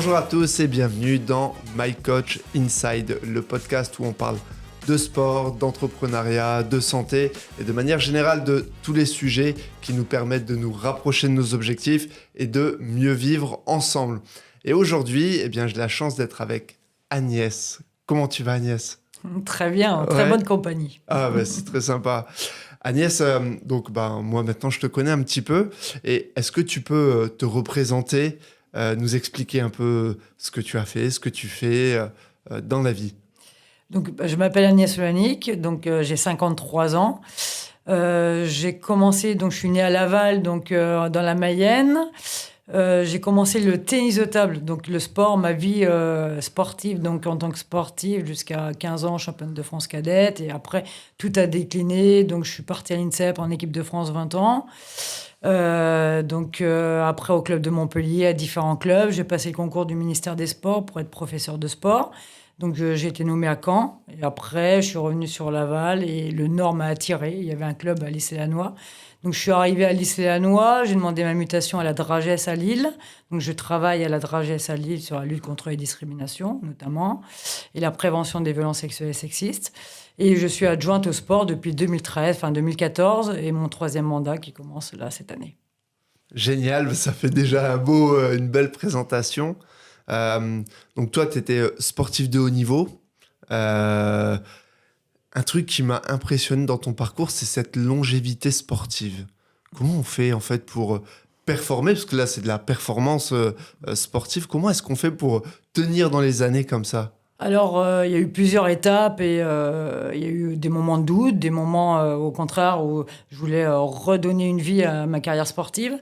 Bonjour à tous et bienvenue dans My Coach Inside, le podcast où on parle de sport, d'entrepreneuriat, de santé et de manière générale de tous les sujets qui nous permettent de nous rapprocher de nos objectifs et de mieux vivre ensemble. Et aujourd'hui, j'ai la chance d'être avec Agnès. Comment tu vas, Agnès ? Très bien, en très bonne compagnie. C'est très sympa. Agnès, moi maintenant je te connais un petit peu. Et est-ce que tu peux te représenter, nous expliquer un peu ce que tu as fait, ce que tu fais dans la vie ? Donc, je m'appelle Agnès Olanic, j'ai 53 ans. J'ai commencé, je suis née à Laval, dans la Mayenne. J'ai commencé le tennis de table, donc le sport, ma vie sportive, donc en tant que sportive, jusqu'à 15 ans, championne de France cadette. Et après, tout a décliné. Donc, je suis partie à l'INSEP en équipe de France 20 ans. Après, au club de Montpellier, à différents clubs. J'ai passé le concours du ministère des Sports pour être professeur de sport. Donc, j'ai été nommée à Caen. Et après, je suis revenue sur Laval et le Nord m'a attirée. Il y avait un club à L'Isle-et-la-Noix. Donc, je suis arrivée à L'Isle-et-la-Noix. J'ai demandé ma mutation à la Dragesse à Lille. Donc, je travaille à la Dragesse à Lille sur la lutte contre les discriminations, notamment, et la prévention des violences sexuelles et sexistes. Et je suis adjointe au sport depuis 2014, et mon 3e mandat qui commence là cette année. Génial, ça fait déjà une belle présentation. Donc toi, tu étais sportif de haut niveau. Un truc qui m'a impressionné dans ton parcours, c'est cette longévité sportive. Comment on fait en fait pour performer ? Parce que là, c'est de la performance sportive. Comment est-ce qu'on fait pour tenir dans les années comme ça ? Alors, il y a eu plusieurs étapes et il y a eu des moments de doute, des moments au contraire où je voulais redonner une vie à ma carrière sportive.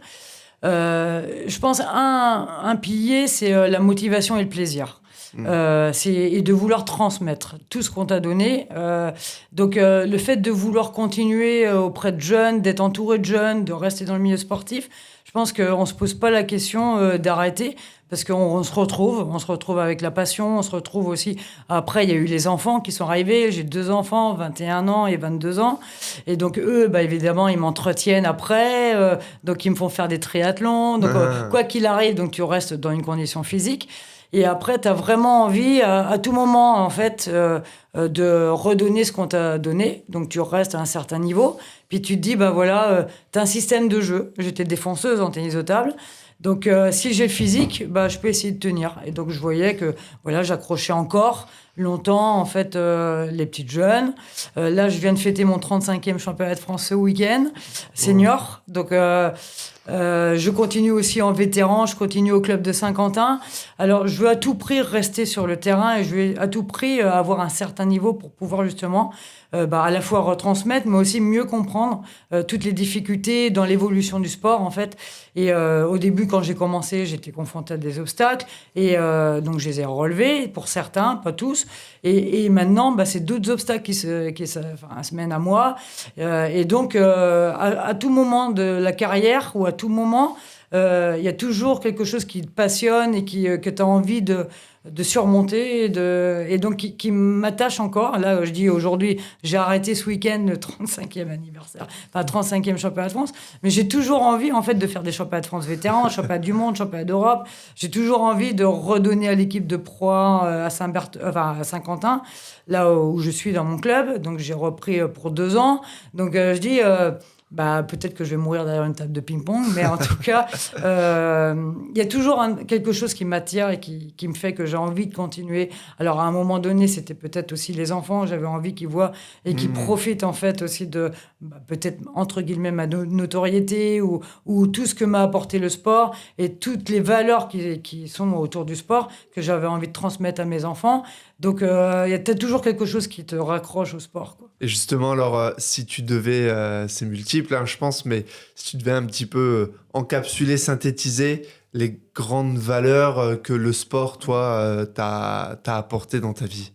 Je pense un pilier, c'est la motivation et le plaisir. Et de vouloir transmettre tout ce qu'on t'a donné. Le fait de vouloir continuer auprès de jeunes, d'être entouré de jeunes, de rester dans le milieu sportif, je pense qu'on ne se pose pas la question d'arrêter parce qu'on se retrouve avec la passion, on se retrouve aussi. Après, il y a eu les enfants qui sont arrivés. J'ai 2 enfants, 21 ans et 22 ans. Et donc, eux, évidemment, ils m'entretiennent après. Donc, ils me font faire des triathlons. Donc, quoi qu'il arrive, donc, tu restes dans une condition physique. Et après, tu as vraiment envie, à tout moment, en fait, de redonner ce qu'on t'a donné. Donc, tu restes à un certain niveau. Puis, tu te dis, tu as un système de jeu. J'étais défenseuse en tennis de table. Donc, si j'ai le physique, je peux essayer de tenir. Et donc, je voyais que, j'accrochais encore longtemps, en fait, les petites jeunes. Là, je viens de fêter mon 35e championnat de France ce week-end, senior. Donc, je continue aussi en vétéran, je continue au club de Saint-Quentin. Alors, je veux à tout prix rester sur le terrain et je veux à tout prix avoir un certain niveau pour pouvoir justement à la fois retransmettre, mais aussi mieux comprendre toutes les difficultés dans l'évolution du sport, en fait. Et au début, quand j'ai commencé, j'étais confrontée à des obstacles. Et donc, je les ai relevés, pour certains, pas tous. Et maintenant, c'est d'autres obstacles qui se mènent à moi. Et donc, à tout moment de la carrière ou à tout moment, il y a toujours quelque chose qui te passionne et que tu as envie de surmonter et donc qui m'attache encore. Là, je dis aujourd'hui, j'ai arrêté ce week-end le 35e anniversaire, 35e championnat de France, mais j'ai toujours envie en fait de faire des championnats de France vétérans, championnats du monde, championnats d'Europe. J'ai toujours envie de redonner à l'équipe de Pro 1 à Saint-Quentin, là où je suis dans mon club. Donc j'ai repris pour 2 ans. Donc je dis peut-être que je vais mourir derrière une table de ping-pong, mais en tout cas, il y a toujours quelque chose qui m'attire et qui me fait que j'ai envie de continuer. Alors, à un moment donné, c'était peut-être aussi les enfants. J'avais envie qu'ils voient et qu'ils profitent, en fait, aussi de, peut-être, entre guillemets, ma notoriété ou tout ce que m'a apporté le sport et toutes les valeurs qui sont autour du sport que j'avais envie de transmettre à mes enfants. Donc, il y a peut-être toujours quelque chose qui te raccroche au sport, quoi. Et justement, alors, si tu devais, c'est multiple, je pense, mais si tu devais un petit peu encapsuler, synthétiser les grandes valeurs que le sport, toi, t'a apporté dans ta vie.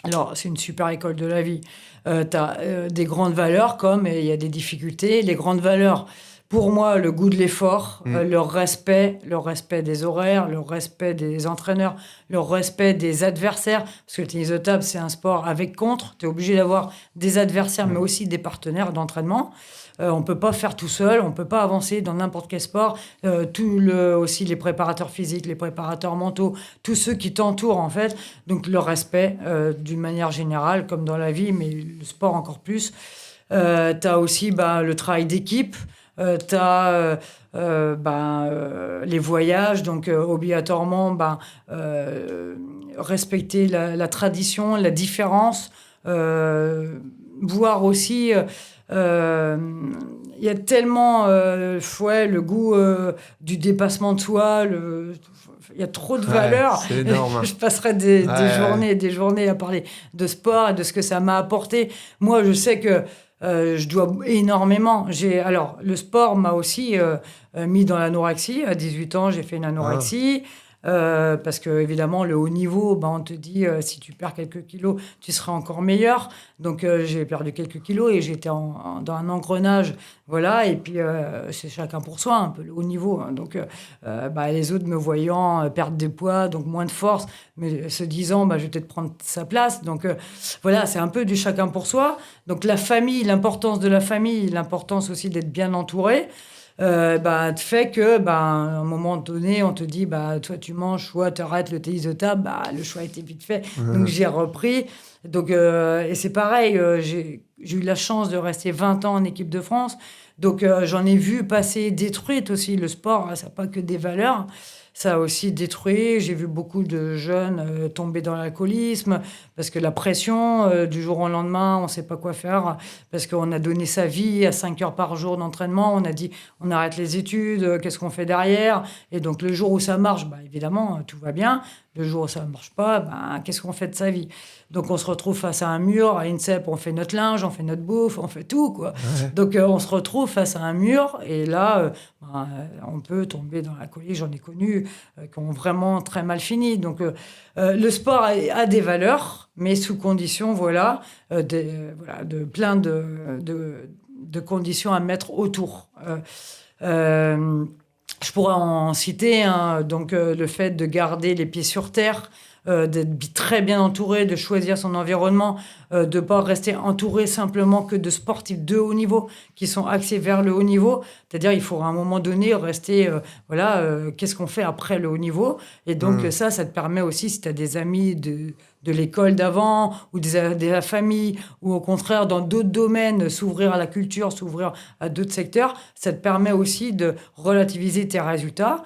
Alors, c'est une super école de la vie. Tu as des grandes valeurs comme il y a des difficultés. Les grandes valeurs, pour moi, le goût de l'effort, le respect des horaires, le respect des entraîneurs, le respect des adversaires. Parce que le tennis de table, c'est un sport avec contre. Tu es obligé d'avoir des adversaires, mais aussi des partenaires d'entraînement. On ne peut pas faire tout seul, on ne peut pas avancer dans n'importe quel sport. Aussi les préparateurs physiques, les préparateurs mentaux, tous ceux qui t'entourent en fait. Donc le respect d'une manière générale, comme dans la vie, mais le sport encore plus. Tu as aussi le travail d'équipe. Tu as les voyages, donc obligatoirement respecter la tradition, la différence. Voir aussi... il y a tellement le goût du dépassement de soi, il y a trop de valeurs. C'est énorme. Je passerai des journées et des journées à parler de sport et de ce que ça m'a apporté. Moi, je sais que je dois énormément. Alors, le sport m'a aussi mis dans l'anorexie. À 18 ans, j'ai fait une anorexie. Parce que évidemment le haut niveau, on te dit si tu perds quelques kilos, tu seras encore meilleur. Donc j'ai perdu quelques kilos et j'étais dans un engrenage, voilà. Et puis c'est chacun pour soi, un peu le haut niveau. Hein. Donc les autres me voyant perdre des poids, donc moins de force, mais se disant je vais peut-être prendre sa place. Donc voilà, c'est un peu du chacun pour soi. Donc la famille, l'importance de la famille, l'importance aussi d'être bien entouré. Fait que à un moment donné on te dit toi tu manges, soit tu arrêtes le tennis de table, le choix a été vite fait. Donc j'ai repris, donc et c'est pareil, j'ai eu la chance de rester 20 ans en équipe de France, donc j'en ai vu passer, détruite aussi. Le sport, ça n'a pas que des valeurs, ça a aussi détruit. J'ai vu beaucoup de jeunes tomber dans l'alcoolisme parce que la pression, du jour au lendemain, on ne sait pas quoi faire parce qu'on a donné sa vie à 5 heures par jour d'entraînement. On a dit, on arrête les études, qu'est-ce qu'on fait derrière? Et donc, le jour où ça marche, évidemment, tout va bien. Le jour où ça ne marche pas, qu'est-ce qu'on fait de sa vie? Donc, on se retrouve face à un mur. À INSEP, on fait notre linge, on fait notre bouffe, on fait tout, quoi. Ouais. Donc, on se retrouve face à un mur. Et là, on peut tomber dans l'alcoolisme. J'en ai connu qui ont vraiment très mal fini. Donc, le sport a des valeurs, mais sous condition, de plein de conditions à mettre autour. Je pourrais en citer, donc le fait de garder les pieds sur terre, d'être très bien entouré, de choisir son environnement, de ne pas rester entouré simplement que de sportifs de haut niveau qui sont axés vers le haut niveau. C'est-à-dire il faut à un moment donné rester, qu'est-ce qu'on fait après le haut niveau? Et donc ça te permet aussi, si tu as des amis de l'école d'avant ou de la famille, ou au contraire dans d'autres domaines, s'ouvrir à la culture, s'ouvrir à d'autres secteurs, ça te permet aussi de relativiser tes résultats.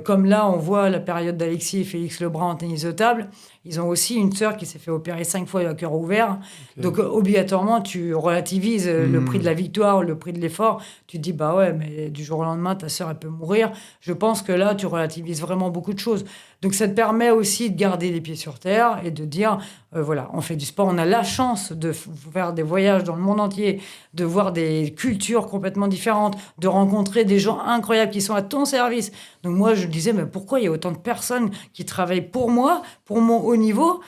Comme là, on voit la période d'Alexis et Félix Lebrun en tennis de table. Ils ont aussi une sœur qui s'est fait opérer 5 fois à cœur ouvert. Okay. Donc, obligatoirement, tu relativises le prix de la victoire, le prix de l'effort. Tu te dis, mais du jour au lendemain, ta sœur, elle peut mourir. Je pense que là, tu relativises vraiment beaucoup de choses. Donc, ça te permet aussi de garder les pieds sur terre et de dire, on fait du sport. On a la chance de faire des voyages dans le monde entier, de voir des cultures complètement différentes, de rencontrer des gens incroyables qui sont à ton service. Donc, moi, je me disais, mais pourquoi il y a autant de personnes qui travaillent pour moi, pour mon haut niveau,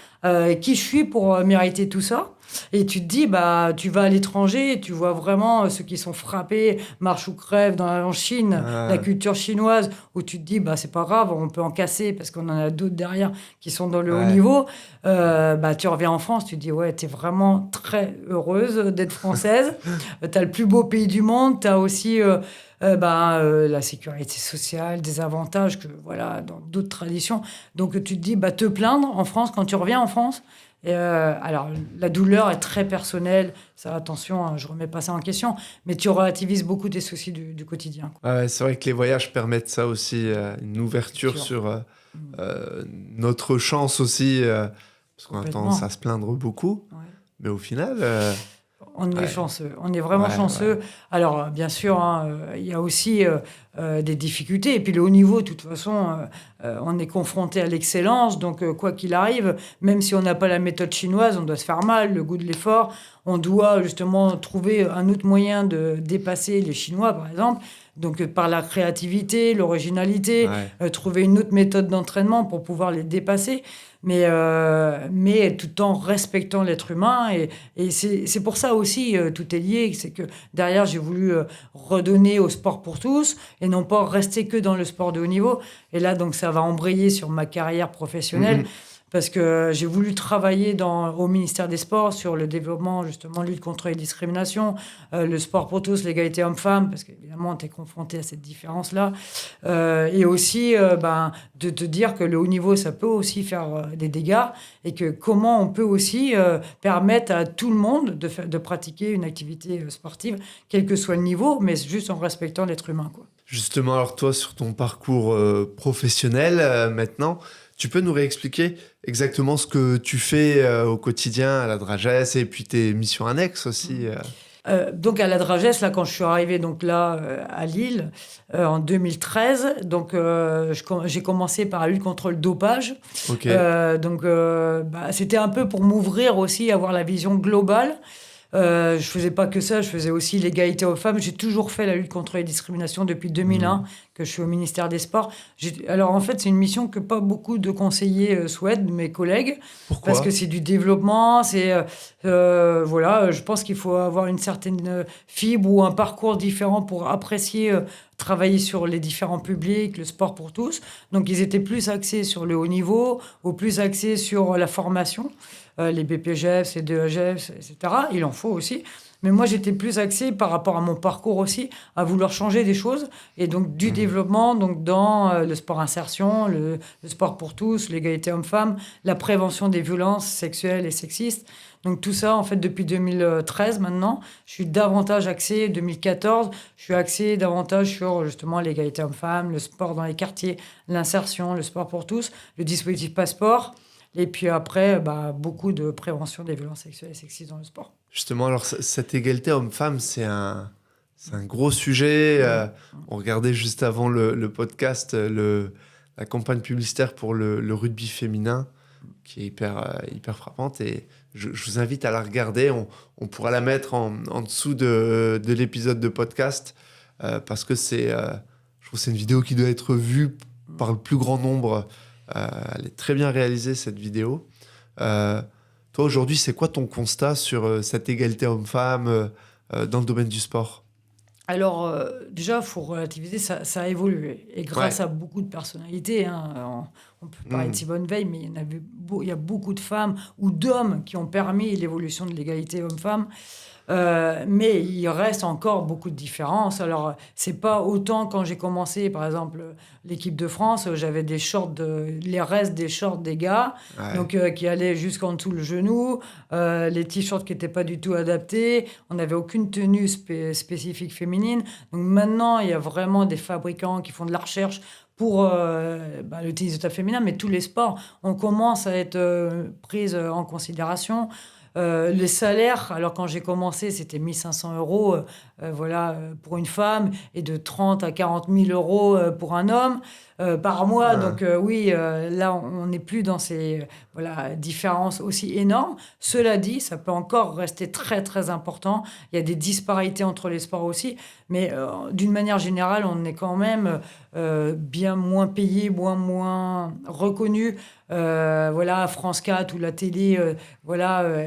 qui je suis pour mériter tout ça? Et tu te dis, tu vas à l'étranger et tu vois vraiment ceux qui sont frappés, marche ou crève en Chine, la culture chinoise, où tu te dis, c'est pas grave, on peut en casser parce qu'on en a d'autres derrière qui sont dans le haut niveau. Tu reviens en France, tu te dis, t'es vraiment très heureuse d'être française. T'as le plus beau pays du monde, t'as aussi... la sécurité sociale, des avantages que dans d'autres traditions. Donc tu te dis, te plaindre en France quand tu reviens en France. Alors la douleur est très personnelle, ça, attention, je remets pas ça en question, mais tu relativises beaucoup tes soucis du quotidien. C'est vrai que les voyages permettent ça aussi, une ouverture sur notre chance aussi, parce qu'on a tendance à se plaindre beaucoup, mais au final... On est chanceux, on est vraiment chanceux. Ouais. Alors, bien sûr, il y a aussi des difficultés. Et puis le haut niveau, de toute façon, on est confronté à l'excellence. Donc, quoi qu'il arrive, même si on n'a pas la méthode chinoise, on doit se faire mal, le goût de l'effort. On doit justement trouver un autre moyen de dépasser les Chinois, par exemple. Donc, par la créativité, l'originalité, trouver une autre méthode d'entraînement pour pouvoir les dépasser, mais tout en respectant l'être humain. Et c'est pour ça aussi, tout est lié, c'est que derrière, j'ai voulu redonner au sport pour tous et non pas rester que dans le sport de haut niveau. Et là, donc, ça va embrayer sur ma carrière professionnelle. Parce que j'ai voulu travailler au ministère des Sports sur le développement, justement, lutte contre les discriminations, le sport pour tous, l'égalité homme-femme, parce qu'évidemment, tu es confronté à cette différence-là. Et aussi, de te dire que le haut niveau, ça peut aussi faire des dégâts et que comment on peut aussi permettre à tout le monde de pratiquer une activité sportive, quel que soit le niveau, mais juste en respectant l'être humain, quoi. Justement, alors toi, sur ton parcours professionnel maintenant, tu peux nous réexpliquer exactement ce que tu fais au quotidien à la Dragesse et puis tes missions annexes aussi Donc à la Dragesse, là, quand je suis arrivée donc là, à Lille en 2013, donc, j'ai commencé par la lutte contre le dopage. Ok. C'était un peu pour m'ouvrir aussi, avoir la vision globale. Je faisais pas que ça, je faisais aussi l'égalité aux femmes. J'ai toujours fait la lutte contre les discriminations depuis 2001, que je suis au ministère des Sports. Alors en fait, c'est une mission que pas beaucoup de conseillers souhaitent, de mes collègues. Pourquoi ? Parce que c'est du développement, je pense qu'il faut avoir une certaine fibre ou un parcours différent pour apprécier travailler sur les différents publics, le sport pour tous. Donc ils étaient plus axés sur le haut niveau ou plus axés sur la formation. Les BPGEPS, les DEGEPS, etc. Il en faut aussi. Mais moi, j'étais plus axée par rapport à mon parcours aussi, à vouloir changer des choses. Et donc, du développement donc dans le sport insertion, le sport pour tous, l'égalité homme-femme, la prévention des violences sexuelles et sexistes. Donc, tout ça, en fait, depuis 2013 maintenant, je suis davantage axée, 2014, je suis axée davantage sur, justement, l'égalité homme-femme, le sport dans les quartiers, l'insertion, le sport pour tous, le dispositif passeport. Et puis après, beaucoup de prévention des violences sexuelles et sexistes dans le sport. Justement, alors cette égalité homme-femme, c'est un gros sujet. On regardait juste avant le podcast la campagne publicitaire pour le rugby féminin, qui est hyper frappante. Et je vous invite à la regarder. On pourra la mettre en dessous de l'épisode de podcast, parce que je trouve que c'est une vidéo qui doit être vue par le plus grand nombre. Elle est très bien réalisée, cette vidéo. Toi, aujourd'hui, c'est quoi ton constat sur cette égalité homme-femme dans le domaine du sport ? Alors, déjà, il faut relativiser, ça a évolué. Et grâce à beaucoup de personnalités, on peut parler de Simone Veil, mais il y a beaucoup de femmes ou d'hommes qui ont permis l'évolution de l'égalité homme-femme. Mais il reste encore beaucoup de différences. Alors, c'est pas autant quand j'ai commencé, par exemple, l'équipe de France, j'avais les restes des shorts des gars, donc qui allaient jusqu'en dessous le genou, les t-shirts qui n'étaient pas du tout adaptés, on n'avait aucune tenue spécifique féminine. Donc maintenant, il y a vraiment des fabricants qui font de la recherche pour l'utilisateur féminin, mais tous les sports, on commence à être pris en considération. Les salaires, alors quand j'ai commencé, c'était 1 500 euros pour une femme et de 30 à 40 000 euros pour un homme par mois. Donc là, on n'est plus dans ces différences aussi énormes. Cela dit, ça peut encore rester très, très important. Il y a des disparités entre les sports aussi. Mais d'une manière générale, on est quand même bien moins payé, moins reconnu. France 4 ou la télé,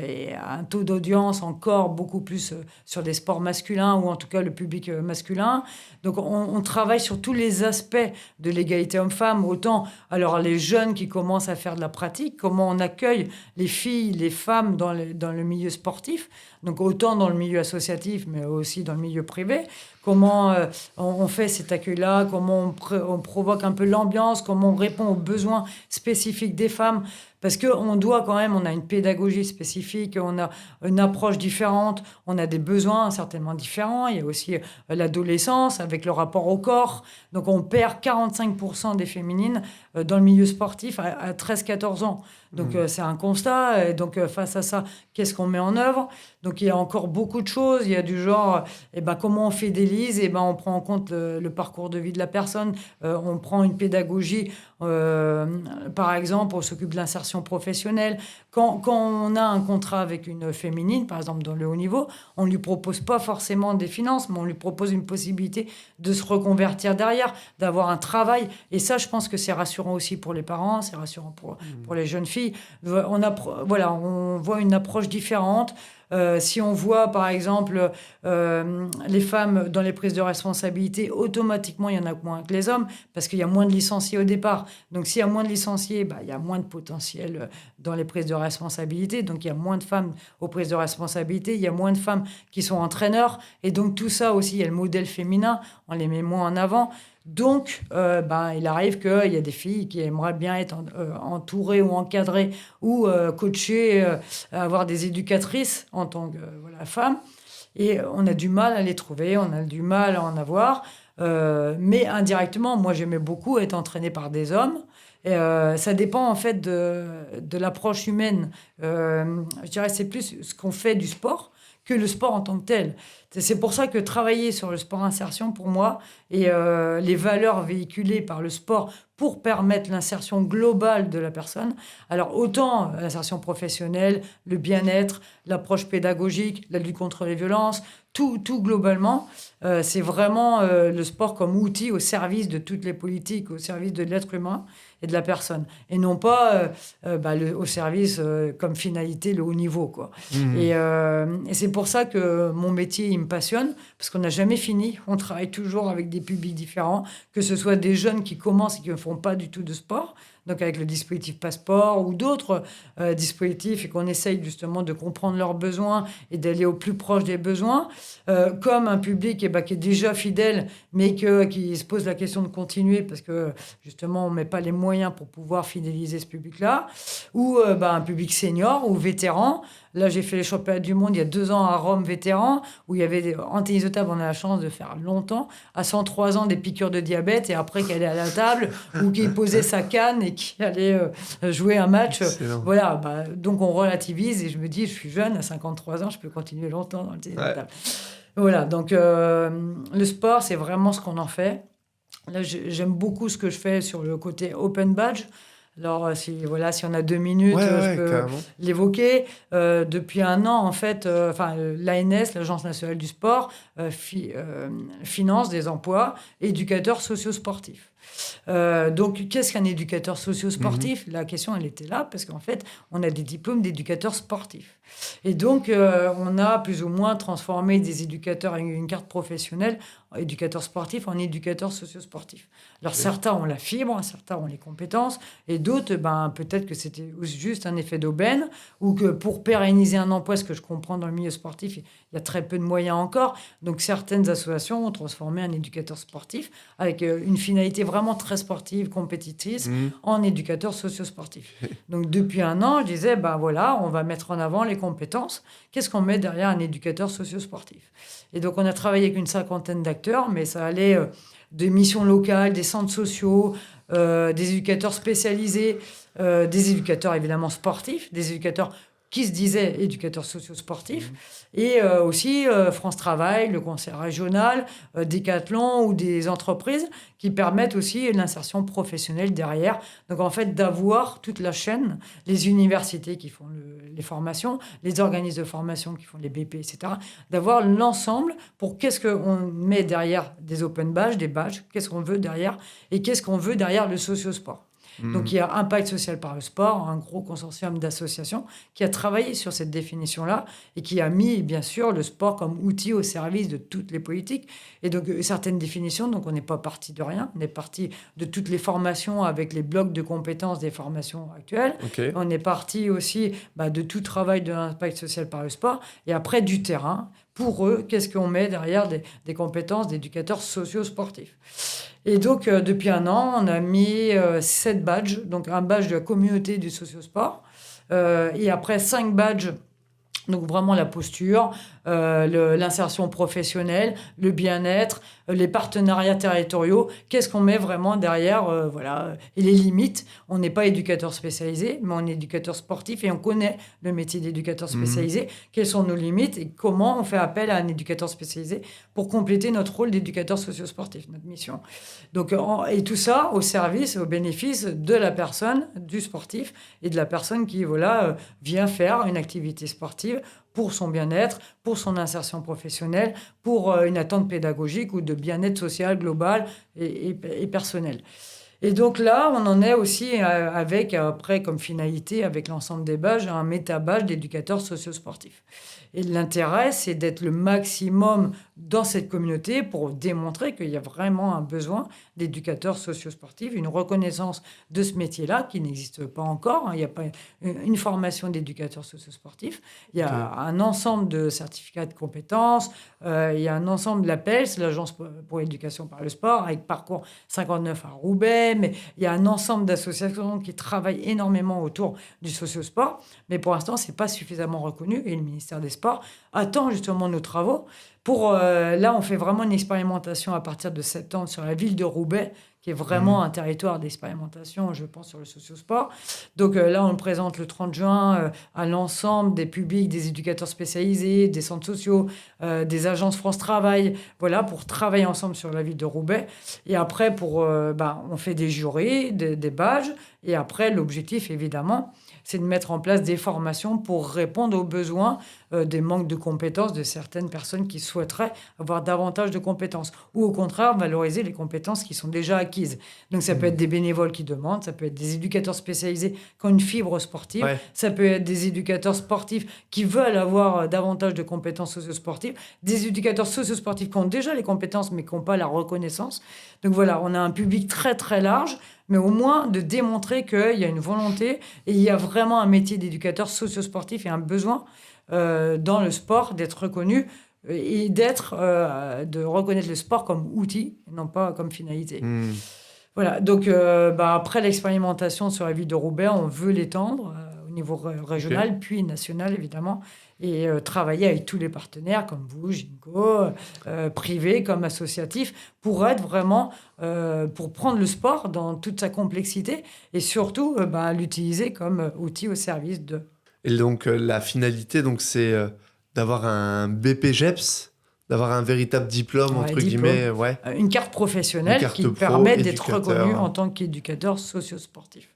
et un taux d'audience encore beaucoup plus sur des sports masculins ou en tout cas le public masculin. Donc on travaille sur tous les aspects de l'égalité homme-femme, autant alors les jeunes qui commencent à faire de la pratique, comment on accueille les filles, les femmes dans le milieu sportif, donc autant dans le milieu associatif mais aussi dans le milieu privé. Comment on fait cet accueil-là, comment on provoque un peu l'ambiance, comment on répond aux besoins spécifiques des femmes. parce qu'on doit quand même, on a une pédagogie spécifique, on a une approche différente, on a des besoins certainement différents. Il y a aussi l'adolescence avec le rapport au corps. Donc on perd 45% des féminines dans le milieu sportif à 13-14 ans. Donc c'est un constat. Et donc face à ça, qu'est-ce qu'on met en œuvre? Donc il y a encore beaucoup de choses. Il y a du genre, comment on fidélise? On prend en compte le parcours de vie de la personne. On prend une pédagogie. Par exemple, on s'occupe de l'insertion professionnelle. Quand on a un contrat avec une féminine, par exemple dans le haut niveau, on ne lui propose pas forcément des finances, mais on lui propose une possibilité de se reconvertir derrière, d'avoir un travail. Et ça, je pense que c'est rassurant aussi pour les parents, c'est rassurant pour les jeunes filles. On voit une approche différente. Si on voit, par exemple, les femmes dans les prises de responsabilité, automatiquement, il y en a moins que les hommes, parce qu'il y a moins de licenciés au départ. Donc, s'il y a moins de licenciés, il y a moins de potentiel dans les prises de responsabilité. Donc, il y a moins de femmes aux prises de responsabilité. Il y a moins de femmes qui sont entraîneurs. Et donc, tout ça aussi, il y a le modèle féminin. On les met moins en avant. Donc, il arrive qu'il y a des filles qui aimeraient bien être entourées ou encadrées ou coachées, avoir des éducatrices en tant que femme. Et on a du mal à les trouver, on a du mal à en avoir. Mais indirectement, moi, j'aimais beaucoup être entraînée par des hommes. Et, ça dépend en fait de l'approche humaine. Je dirais que c'est plus ce qu'on fait du sport que le sport en tant que tel. C'est pour ça que travailler sur le sport insertion, pour moi, et les valeurs véhiculées par le sport pour permettre l'insertion globale de la personne, alors autant l'insertion professionnelle, le bien-être, l'approche pédagogique, la lutte contre les violences, tout globalement, c'est vraiment le sport comme outil au service de toutes les politiques, au service de l'être humain et de la personne, et non pas au service comme finalité le haut niveau, quoi. Et c'est pour ça que mon métier il me passionne, parce qu'on n'a jamais fini, on travaille toujours avec des publics différents, que ce soit des jeunes qui commencent et qui ne font pas du tout de sport, donc avec le dispositif Passeport ou d'autres dispositifs, et qu'on essaye justement de comprendre leurs besoins et d'aller au plus proche des besoins, comme un public qui est déjà fidèle, mais qui se pose la question de continuer, parce que justement on ne met pas les moyens pour pouvoir fidéliser ce public-là, ou un public senior ou vétéran. Là, j'ai fait les championnats du monde il y a 2 ans à Rome, vétéran, où il y avait en tennis de table, on a la chance de faire longtemps, à 103 ans, des piqûres de diabète, et après qu'elle est à la table, ou qu'il posait sa canne et qu'il allait jouer un match. Donc on relativise, et je me dis, je suis jeune, à 53 ans, je peux continuer longtemps dans le tennis de table. Voilà, donc le sport, c'est vraiment ce qu'on en fait. Là, j'aime beaucoup ce que je fais sur le côté open badge. Alors, si on a 2 minutes, je peux carrément l'évoquer. Depuis 1 an, en fait, l'ANS, l'Agence nationale du sport, finance des emplois éducateurs socio-sportifs. Donc, qu'est-ce qu'un éducateur socio-sportif? La question, elle était là, parce qu'en fait, on a des diplômes d'éducateurs sportifs. Et donc, on a plus ou moins transformé des éducateurs avec une carte professionnelle, éducateurs sportifs, en éducateurs socio-sportifs. Alors, certains ont la fibre, certains ont les compétences, et d'autres, peut-être que c'était juste un effet d'aubaine, ou que pour pérenniser un emploi, ce que je comprends dans le milieu sportif, il y a très peu de moyens encore. Donc, certaines associations ont transformé un éducateur sportif avec une finalité vraiment très sportive, compétitrice, en éducateur socio-sportif. Donc, depuis 1 an, je disais, on va mettre en avant les compétences. Qu'est-ce qu'on met derrière un éducateur socio-sportif? Et donc, on a travaillé avec une 50aine d'acteurs, mais ça allait des missions locales, des centres sociaux, des éducateurs spécialisés, des éducateurs évidemment sportifs, des éducateurs qui se disaient éducateurs socio-sportifs, et aussi France Travail, le conseil régional, Decathlon ou des entreprises qui permettent aussi l'insertion professionnelle derrière. Donc en fait, d'avoir toute la chaîne, les universités qui font les formations, les organismes de formation qui font les BP, etc., d'avoir l'ensemble pour qu'est-ce qu'on met derrière des open badges, des badges, qu'est-ce qu'on veut derrière, et qu'est-ce qu'on veut derrière le socio-sport. Donc, il y a Impact social par le sport, un gros consortium d'associations qui a travaillé sur cette définition-là et qui a mis, bien sûr, le sport comme outil au service de toutes les politiques. Et donc, certaines définitions, donc on n'est pas parti de rien, on est parti de toutes les formations avec les blocs de compétences des formations actuelles. Okay. On est parti aussi de tout travail de l'impact social par le sport, et après du terrain, pour eux, qu'est-ce qu'on met derrière des compétences d'éducateurs socio-sportifs. Et donc, depuis un an, on a mis 7 badges, donc un badge de la communauté du sociosport, et après 5 badges. Donc vraiment la posture, l'insertion professionnelle, le bien-être, les partenariats territoriaux. Qu'est-ce qu'on met vraiment derrière voilà, et les limites. On n'est pas éducateur spécialisé, mais on est éducateur sportif et on connaît le métier d'éducateur spécialisé. Quelles sont nos limites et comment on fait appel à un éducateur spécialisé pour compléter notre rôle d'éducateur socio-sportif, notre mission. Donc, et tout ça au service, au bénéfice de la personne, du sportif et de la personne qui voilà, vient faire une activité sportive pour son bien-être, pour son insertion professionnelle, pour une attente pédagogique ou de bien-être social, global et personnel. Et donc là, on en est aussi avec, après, comme finalité, avec l'ensemble des badges, un méta-badge d'éducateur socio-sportif. Et l'intérêt, c'est d'être le maximum dans cette communauté pour démontrer qu'il y a vraiment un besoin d'éducateurs socio-sportifs, une reconnaissance de ce métier-là qui n'existe pas encore. Il n'y a pas une formation d'éducateur socio-sportif. Il y a un ensemble de certificats de compétences. Il y a un ensemble de l'APELS, l'Agence pour l'éducation par le sport, avec Parcours 59 à Roubaix. Mais il y a un ensemble d'associations qui travaillent énormément autour du socio-sport. Mais pour l'instant, ce n'est pas suffisamment reconnu. Et le ministère des Sports attend justement nos travaux. Là, on fait vraiment une expérimentation à partir de septembre sur la ville de Roubaix, qui est vraiment un territoire d'expérimentation, je pense, sur le socio-sport. Donc là, on le présente le 30 juin à l'ensemble des publics, des éducateurs spécialisés, des centres sociaux, des agences France Travail, voilà, pour travailler ensemble sur la ville de Roubaix. Et après, on fait des jurys, des badges. Et après, l'objectif, évidemment, c'est de mettre en place des formations pour répondre aux besoins des manques de compétences de certaines personnes qui souhaiteraient avoir davantage de compétences. Ou au contraire, valoriser les compétences qui sont déjà acquises. Donc ça peut être des bénévoles qui demandent, ça peut être des éducateurs spécialisés qui ont une fibre sportive, ça peut être des éducateurs sportifs qui veulent avoir davantage de compétences socio-sportives, des éducateurs socio-sportifs qui ont déjà les compétences mais qui n'ont pas la reconnaissance. Donc voilà, on a un public très très large, mais au moins de démontrer qu'il y a une volonté et il y a vraiment un métier d'éducateur socio-sportif et un besoin dans le sport d'être reconnu et de reconnaître le sport comme outil, non pas comme finalité. Voilà, donc après l'expérimentation sur la ville de Roubaix, on veut l'étendre au niveau régional, puis national évidemment, et travailler avec tous les partenaires comme vous, Ginko, privés comme associatifs, pour être vraiment, pour prendre le sport dans toute sa complexité et surtout l'utiliser comme outil au service de... Et donc, la finalité, donc, c'est d'avoir un BPGEPS, d'avoir un véritable diplôme, entre guillemets. Ouais. Une carte professionnelle qui permet d'être reconnu en tant qu'éducateur socio-sportif.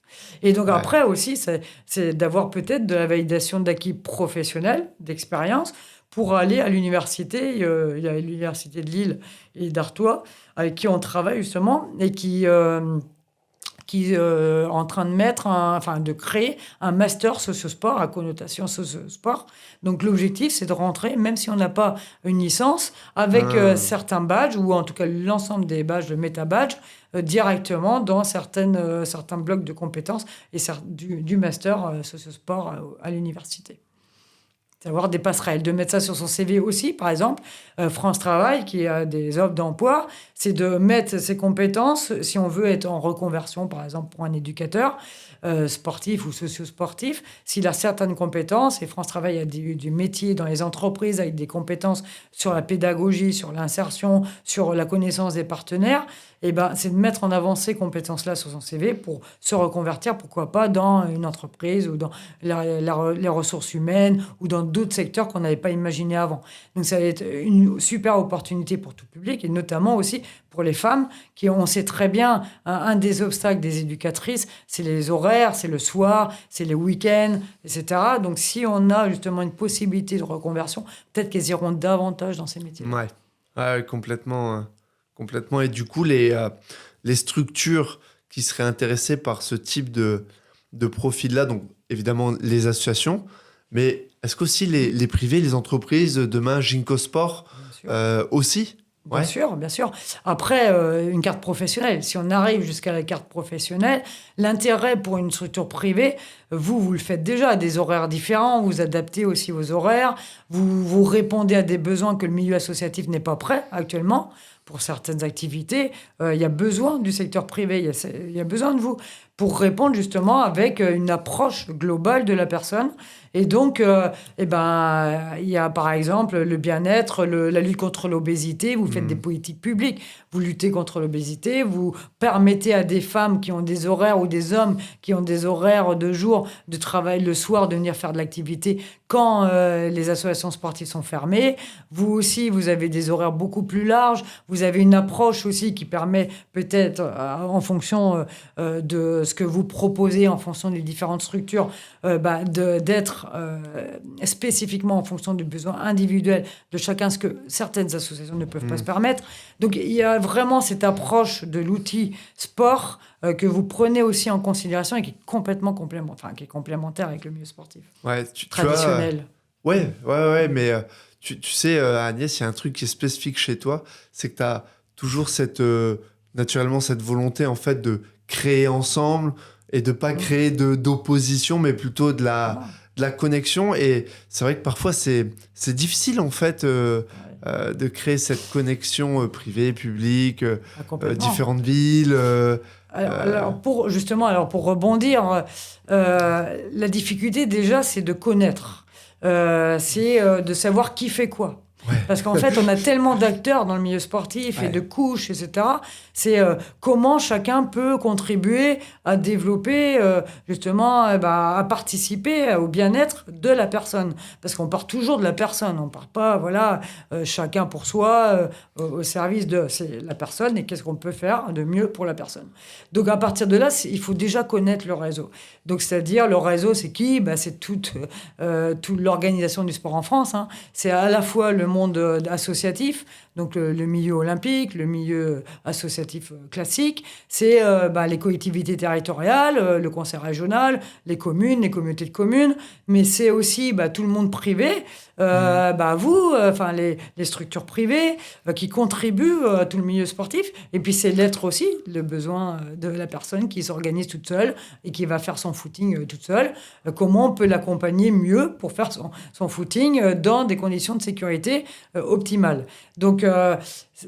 Et donc, après aussi, c'est d'avoir peut-être de la validation d'acquis professionnels, d'expérience, pour aller à l'université. Il y a l'université de Lille et d'Artois, avec qui on travaille justement, et qui en train de créer un master socio-sport à connotation socio-sport. Donc l'objectif, c'est de rentrer, même si on n'a pas une licence, avec certains badges, ou en tout cas l'ensemble des badges, le méta-badge, directement dans certains blocs de compétences et du master socio-sport à l'université. D'avoir des passerelles, de mettre ça sur son CV aussi, par exemple. France Travail, qui a des offres d'emploi, c'est de mettre ses compétences, si on veut être en reconversion, par exemple, pour un éducateur sportif ou socio-sportif, s'il a certaines compétences, et France Travail a du métier dans les entreprises avec des compétences sur la pédagogie, sur l'insertion, sur la connaissance des partenaires, c'est de mettre en avant ces compétences-là sur son CV pour se reconvertir, pourquoi pas, dans une entreprise ou dans les ressources humaines ou dans d'autres secteurs qu'on n'avait pas imaginés avant. Donc, ça va être une super opportunité pour tout public et notamment aussi pour les femmes qui, on sait très bien, un des obstacles des éducatrices, c'est les horaires, c'est le soir, c'est les week-ends, etc. Donc, si on a justement une possibilité de reconversion, peut-être qu'elles iront davantage dans ces métiers. Ouais, complètement. Complètement. Et du coup, les structures qui seraient intéressées par ce type de profil-là, donc évidemment les associations, mais est-ce qu'aussi les privés, les entreprises, demain, Ginko Sport aussi? Bien sûr, bien sûr. Après, une carte professionnelle. Si on arrive jusqu'à la carte professionnelle, l'intérêt pour une structure privée, vous le faites déjà, à des horaires différents, vous adaptez aussi vos horaires, vous répondez à des besoins que le milieu associatif n'est pas prêt actuellement. Pour certaines activités, il y a besoin du secteur privé, il y a besoin de vous pour répondre justement avec une approche globale de la personne. Et donc, il y a par exemple le bien-être, la lutte contre l'obésité. Vous faites des politiques publiques, vous luttez contre l'obésité, vous permettez à des femmes qui ont des horaires ou des hommes qui ont des horaires de jour de travail le soir de venir faire de l'activité quand les associations sportives sont fermées. Vous aussi, vous avez des horaires beaucoup plus larges. Vous avez une approche aussi qui permet peut-être, en fonction de ce que vous proposez, en fonction des différentes structures, d'être spécifiquement en fonction du besoin individuel de chacun, ce que certaines associations ne peuvent pas se permettre. Donc, il y a vraiment cette approche de l'outil sport que vous prenez aussi en considération et qui est complètement complémentaire avec le milieu sportif. Ouais, traditionnel. Ouais, mais tu sais, Agnès, il y a un truc qui est spécifique chez toi, c'est que tu as toujours naturellement cette volonté en fait de créer ensemble et de pas créer d'opposition, mais plutôt de la connexion. Et c'est vrai que parfois c'est difficile en fait de créer cette connexion privée, publique, différentes villes. Alors, pour rebondir, la difficulté déjà, c'est de connaître. C'est de savoir qui fait quoi. Ouais. Parce qu'en fait, on a tellement d'acteurs dans le milieu sportif et de couches, etc. C'est comment chacun peut contribuer à développer, justement, à participer au bien-être de la personne. Parce qu'on part toujours de la personne. On ne part pas, chacun pour soi, au service de la personne et qu'est-ce qu'on peut faire de mieux pour la personne. Donc, à partir de là, il faut déjà connaître le réseau. Donc, c'est-à-dire, le réseau, c'est qui ? C'est toute l'organisation du sport en France. Hein. C'est à la fois le monde associatif, donc le milieu olympique, le milieu associatif classique, c'est les collectivités territoriales, le conseil régional, les communes, les communautés de communes, mais c'est aussi tout le monde privé, les structures privées qui contribuent à tout le milieu sportif, et puis c'est l'être aussi, le besoin de la personne qui s'organise toute seule et qui va faire son footing toute seule. Comment on peut l'accompagner mieux pour faire son footing dans des conditions de sécurité optimales. Donc,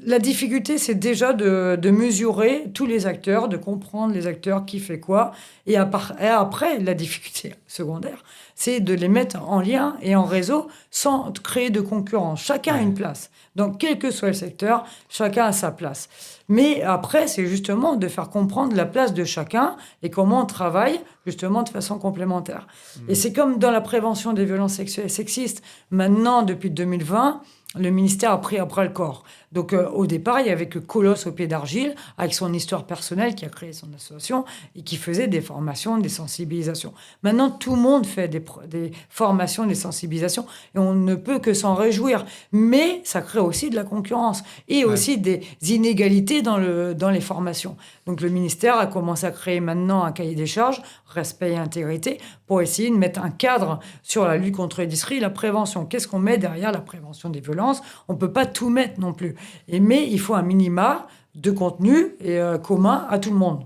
la difficulté, c'est déjà de mesurer tous les acteurs, de comprendre les acteurs, qui fait quoi. Et après, la difficulté secondaire, c'est de les mettre en lien et en réseau sans créer de concurrence. Chacun a une place. Donc, quel que soit le secteur, chacun a sa place. Mais après, c'est justement de faire comprendre la place de chacun et comment on travaille justement de façon complémentaire. Et c'est comme dans la prévention des violences sexuelles et sexistes. Maintenant, depuis 2020, le ministère a pris à bras le corps. Donc, au départ, il y avait que Colosse au pied d'argile, avec son histoire personnelle, qui a créé son association et qui faisait des formations, des sensibilisations. Maintenant, tout le monde fait des formations, des sensibilisations, et on ne peut que s'en réjouir. Mais ça crée aussi de la concurrence et aussi des inégalités dans les formations. Donc, le ministère a commencé à créer maintenant un cahier des charges, respect et intégrité, pour essayer de mettre un cadre sur la lutte contre les dysphories et la prévention. Qu'est-ce qu'on met derrière la prévention des violences ? On ne peut pas tout mettre non plus. Mais il faut un minima de contenu commun à tout le monde.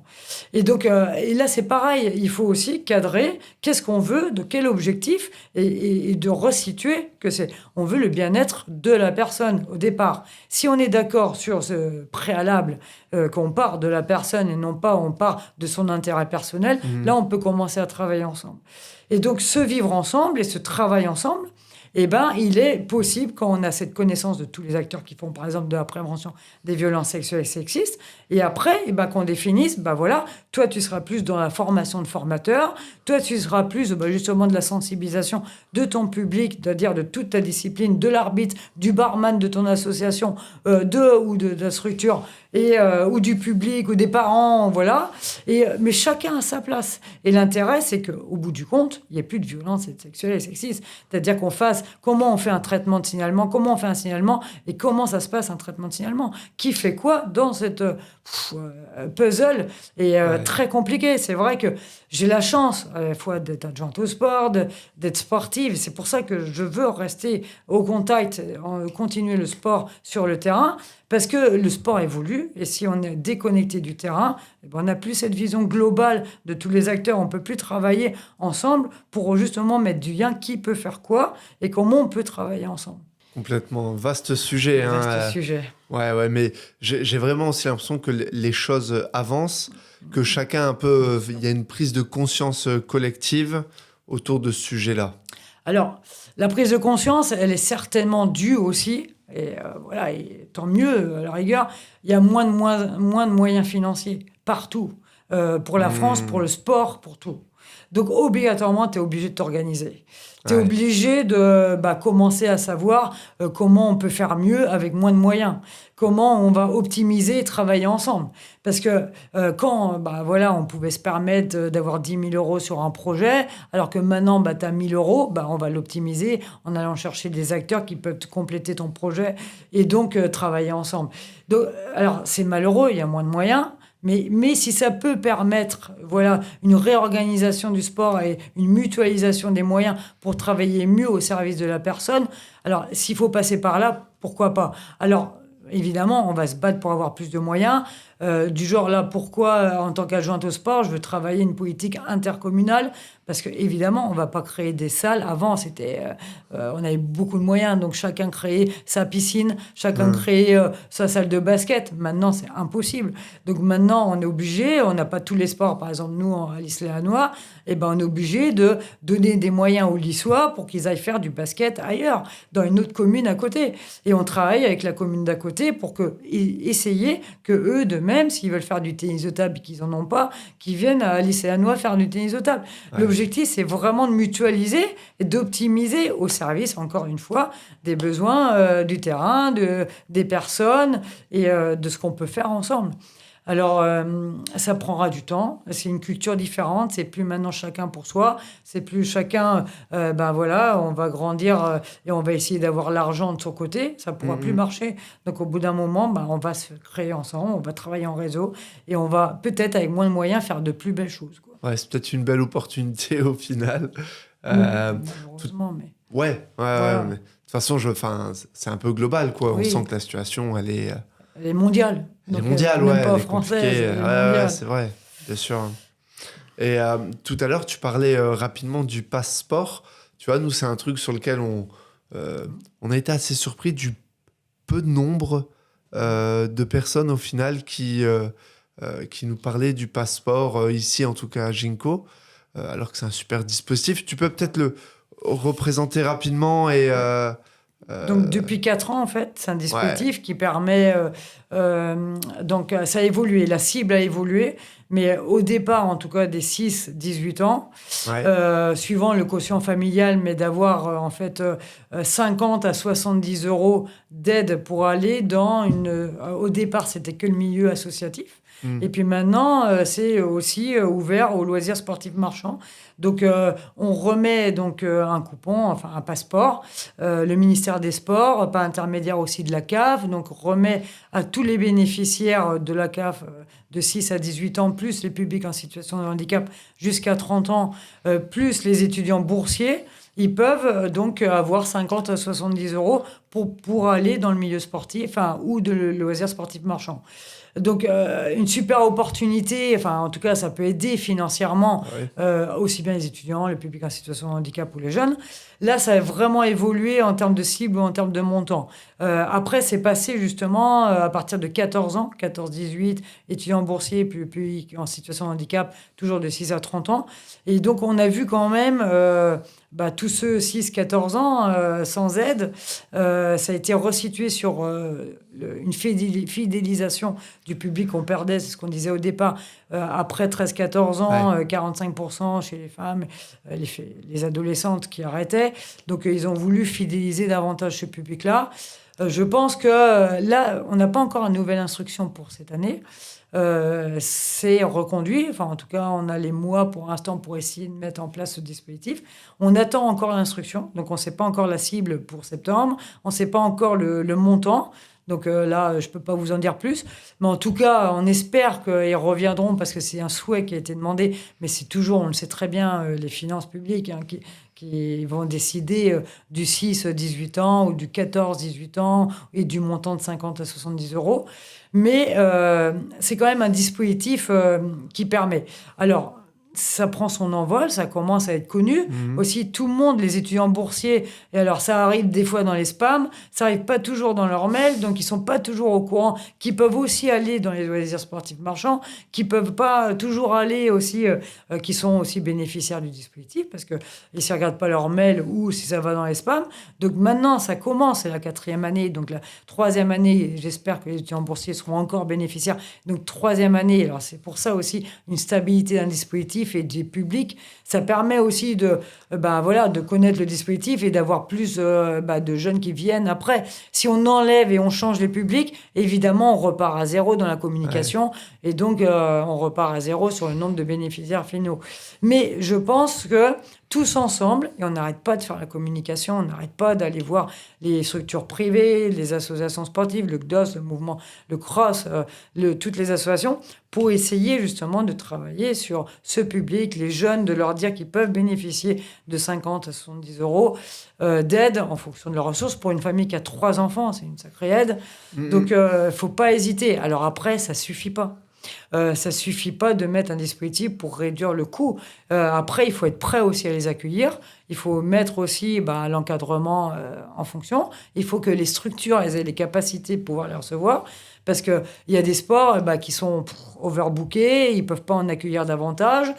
Et donc, et là, c'est pareil. Il faut aussi cadrer qu'est-ce qu'on veut, de quel objectif, et de resituer que on veut le bien-être de la personne au départ. Si on est d'accord sur ce préalable, qu'on part de la personne et non pas on part de son intérêt personnel, là, on peut commencer à travailler ensemble. Et donc, ce vivre ensemble et ce travail ensemble, il est possible quand on a cette connaissance de tous les acteurs qui font, par exemple, de la prévention des violences sexuelles et sexistes. Et après, qu'on définisse, toi, tu seras plus dans la formation de formateurs, toi, tu seras plus, justement, de la sensibilisation de ton public, c'est-à-dire de toute ta discipline, de l'arbitre, du barman de ton association, ou de la structure, ou du public, ou des parents, voilà. Mais chacun a sa place. Et l'intérêt, c'est qu'au bout du compte, il n'y ait plus de violences sexuelles et sexistes. C'est-à-dire qu'on fasse comment on fait un traitement de signalement, comment on fait un signalement et comment ça se passe un traitement de signalement. Qui fait quoi dans cette puzzle est très compliqué. C'est vrai que j'ai la chance à la fois d'être adjointe au sport, d'être sportive. C'est pour ça que je veux rester au contact, continuer le sport sur le terrain, parce que le sport évolue. Et si on est déconnecté du terrain, eh ben, on n'a plus cette vision globale de tous les acteurs. On ne peut plus travailler ensemble pour justement mettre du lien, qui peut faire quoi et comment on peut travailler ensemble. Complètement vaste sujet. Vaste sujet. Ouais, mais j'ai vraiment aussi l'impression que les choses avancent, que chacun un peu, il y a une prise de conscience collective autour de ce sujet-là. Alors, la prise de conscience, elle est certainement due aussi, et voilà, et tant mieux, à la rigueur, il y a moins de moyens financiers partout, pour la France, pour le sport, pour tout. Donc, obligatoirement, tu es obligé de t'organiser. Tu es obligé de commencer à savoir comment on peut faire mieux avec moins de moyens. Comment on va optimiser et travailler ensemble. Parce que quand on pouvait se permettre d'avoir 10 000 euros sur un projet, alors que maintenant, tu as 1 000 euros, on va l'optimiser en allant chercher des acteurs qui peuvent compléter ton projet et donc travailler ensemble. Donc, alors, c'est malheureux, il y a moins de moyens. Mais si ça peut permettre une réorganisation du sport et une mutualisation des moyens pour travailler mieux au service de la personne, alors s'il faut passer par là, pourquoi pas? Alors, évidemment, on va se battre pour avoir plus de moyens. Du genre là, pourquoi, en tant qu'adjointe au sport, je veux travailler une politique intercommunale? Parce qu'évidemment, on ne va pas créer des salles. Avant, on avait beaucoup de moyens. Donc, chacun créait sa piscine, chacun créait sa salle de basket. Maintenant, c'est impossible. Donc, maintenant, on est obligé, on n'a pas tous les sports. Par exemple, nous, à Lys-les-Hanois, on est obligé de donner des moyens aux Lyssois pour qu'ils aillent faire du basket ailleurs, dans une autre commune à côté. Et on travaille avec la commune d'à côté pour essayer que eux, de même, s'ils veulent faire du tennis de table et qu'ils n'en ont pas, qu'ils viennent à Lys-les-Hanois faire du tennis de table. Ouais. L'objectif, c'est vraiment de mutualiser et d'optimiser au service, encore une fois, des besoins du terrain, des personnes et de ce qu'on peut faire ensemble. Alors, ça prendra du temps. C'est une culture différente. C'est plus maintenant chacun pour soi. C'est plus chacun, on va grandir et on va essayer d'avoir l'argent de son côté. Ça ne pourra plus marcher. Donc, au bout d'un moment, on va se créer ensemble, on va travailler en réseau et on va peut-être, avec moins de moyens, faire de plus belles choses, quoi. Ouais, c'est peut-être une belle opportunité au final. Malheureusement, mais... Ouais, mais de toute façon, c'est un peu global, quoi. Oui. On sent que la situation, elle est... Elle est mondiale. Elle est mondiale, ouais. Pas Elle est française. compliquée. Ouais, c'est vrai, bien sûr. Et tout à l'heure, tu parlais rapidement du passeport. Tu vois, nous, c'est un truc sur lequel on a été assez surpris du peu de nombre de personnes, au final, qui nous parlaient du passeport, ici, en tout cas, à Ginko, alors que c'est un super dispositif. Tu peux peut-être le représenter rapidement et... Donc, depuis 4 ans, en fait, c'est un dispositif qui permet... donc, ça a évolué. La cible a évolué. Mais au départ, en tout cas, des 6-18 ans, suivant le quotient familial, mais d'avoir, 50 à 70 euros d'aide pour aller dans une... Au départ, c'était que le milieu associatif. Et puis maintenant, c'est aussi ouvert aux loisirs sportifs marchands. Donc, on remet un coupon, un passeport. Le ministère des Sports, par intermédiaire aussi de la CAF, donc remet à tous les bénéficiaires de la CAF de 6 à 18 ans, plus les publics en situation de handicap jusqu'à 30 ans, plus les étudiants boursiers. Ils peuvent donc avoir 50 à 70 euros pour aller dans le milieu sportif, ou de loisirs sportifs marchands. Donc, une super opportunité, en tout cas, ça peut aider financièrement aussi bien les étudiants, le public en situation de handicap ou les jeunes. Là, ça a vraiment évolué en termes de cible ou en termes de montant. Après, c'est passé justement à partir de 14 ans, 14-18, étudiants boursiers, puis en situation de handicap, toujours de 6 à 30 ans. Et donc, on a vu quand même tous ceux 6-14 ans sans aide, ça a été resitué sur une fidélisation du public qu'on perdait, c'est ce qu'on disait au départ. Après 13-14 ans, 45% chez les femmes, les adolescentes qui arrêtaient. Donc, ils ont voulu fidéliser davantage ce public-là. Je pense que là, on n'a pas encore une nouvelle instruction pour cette année. C'est reconduit. En tout cas, on a les mois pour l'instant pour essayer de mettre en place ce dispositif. On attend encore l'instruction. Donc, on ne sait pas encore la cible pour septembre. On ne sait pas encore le montant. Donc là, je peux pas vous en dire plus. Mais en tout cas, on espère qu'ils reviendront parce que c'est un souhait qui a été demandé. Mais c'est toujours, on le sait très bien, les finances publiques qui vont décider du 6-18 ans ou du 14-18 ans et du montant de 50 à 70 euros. Mais c'est quand même un dispositif qui permet. Alors, ça prend son envol, ça commence à être connu. Aussi, tout le monde, les étudiants boursiers, et alors ça arrive des fois dans les spams, ça arrive pas toujours dans leur mail, donc ils sont pas toujours au courant, qui peuvent aussi aller dans les loisirs sportifs marchands, qui peuvent pas toujours aller aussi, qui sont aussi bénéficiaires du dispositif, parce que ils ne regardent pas leur mail ou si ça va dans les spams. Donc maintenant, ça commence, c'est la 4e année, donc la 3e année, j'espère que les étudiants boursiers seront encore bénéficiaires. Donc 3e année, alors c'est pour ça aussi une stabilité d'un dispositif et des publics, ça permet aussi de connaître le dispositif et d'avoir plus de jeunes qui viennent après. Si on enlève et on change les publics, évidemment, on repart à zéro dans la communication et donc on repart à zéro sur le nombre de bénéficiaires finaux. Mais je pense que tous ensemble, et on n'arrête pas de faire la communication, on n'arrête pas d'aller voir les structures privées, les associations sportives, le CDOS, le mouvement, le CROSS, toutes les associations, pour essayer justement de travailler sur ce public, les jeunes, de leur dire qu'ils peuvent bénéficier de 50 à 70 euros d'aide en fonction de leurs ressources. Pour une famille qui a 3 enfants, c'est une sacrée aide. Donc, faut pas hésiter. Alors après, ça suffit pas. Ça suffit pas de mettre un dispositif pour réduire le coût. Après, il faut être prêt aussi à les accueillir. Il faut mettre aussi l'encadrement en fonction. Il faut que les structures aient les capacités de pouvoir les recevoir. Parce qu'il y a des sports qui sont overbookés, ils ne peuvent pas en accueillir davantage.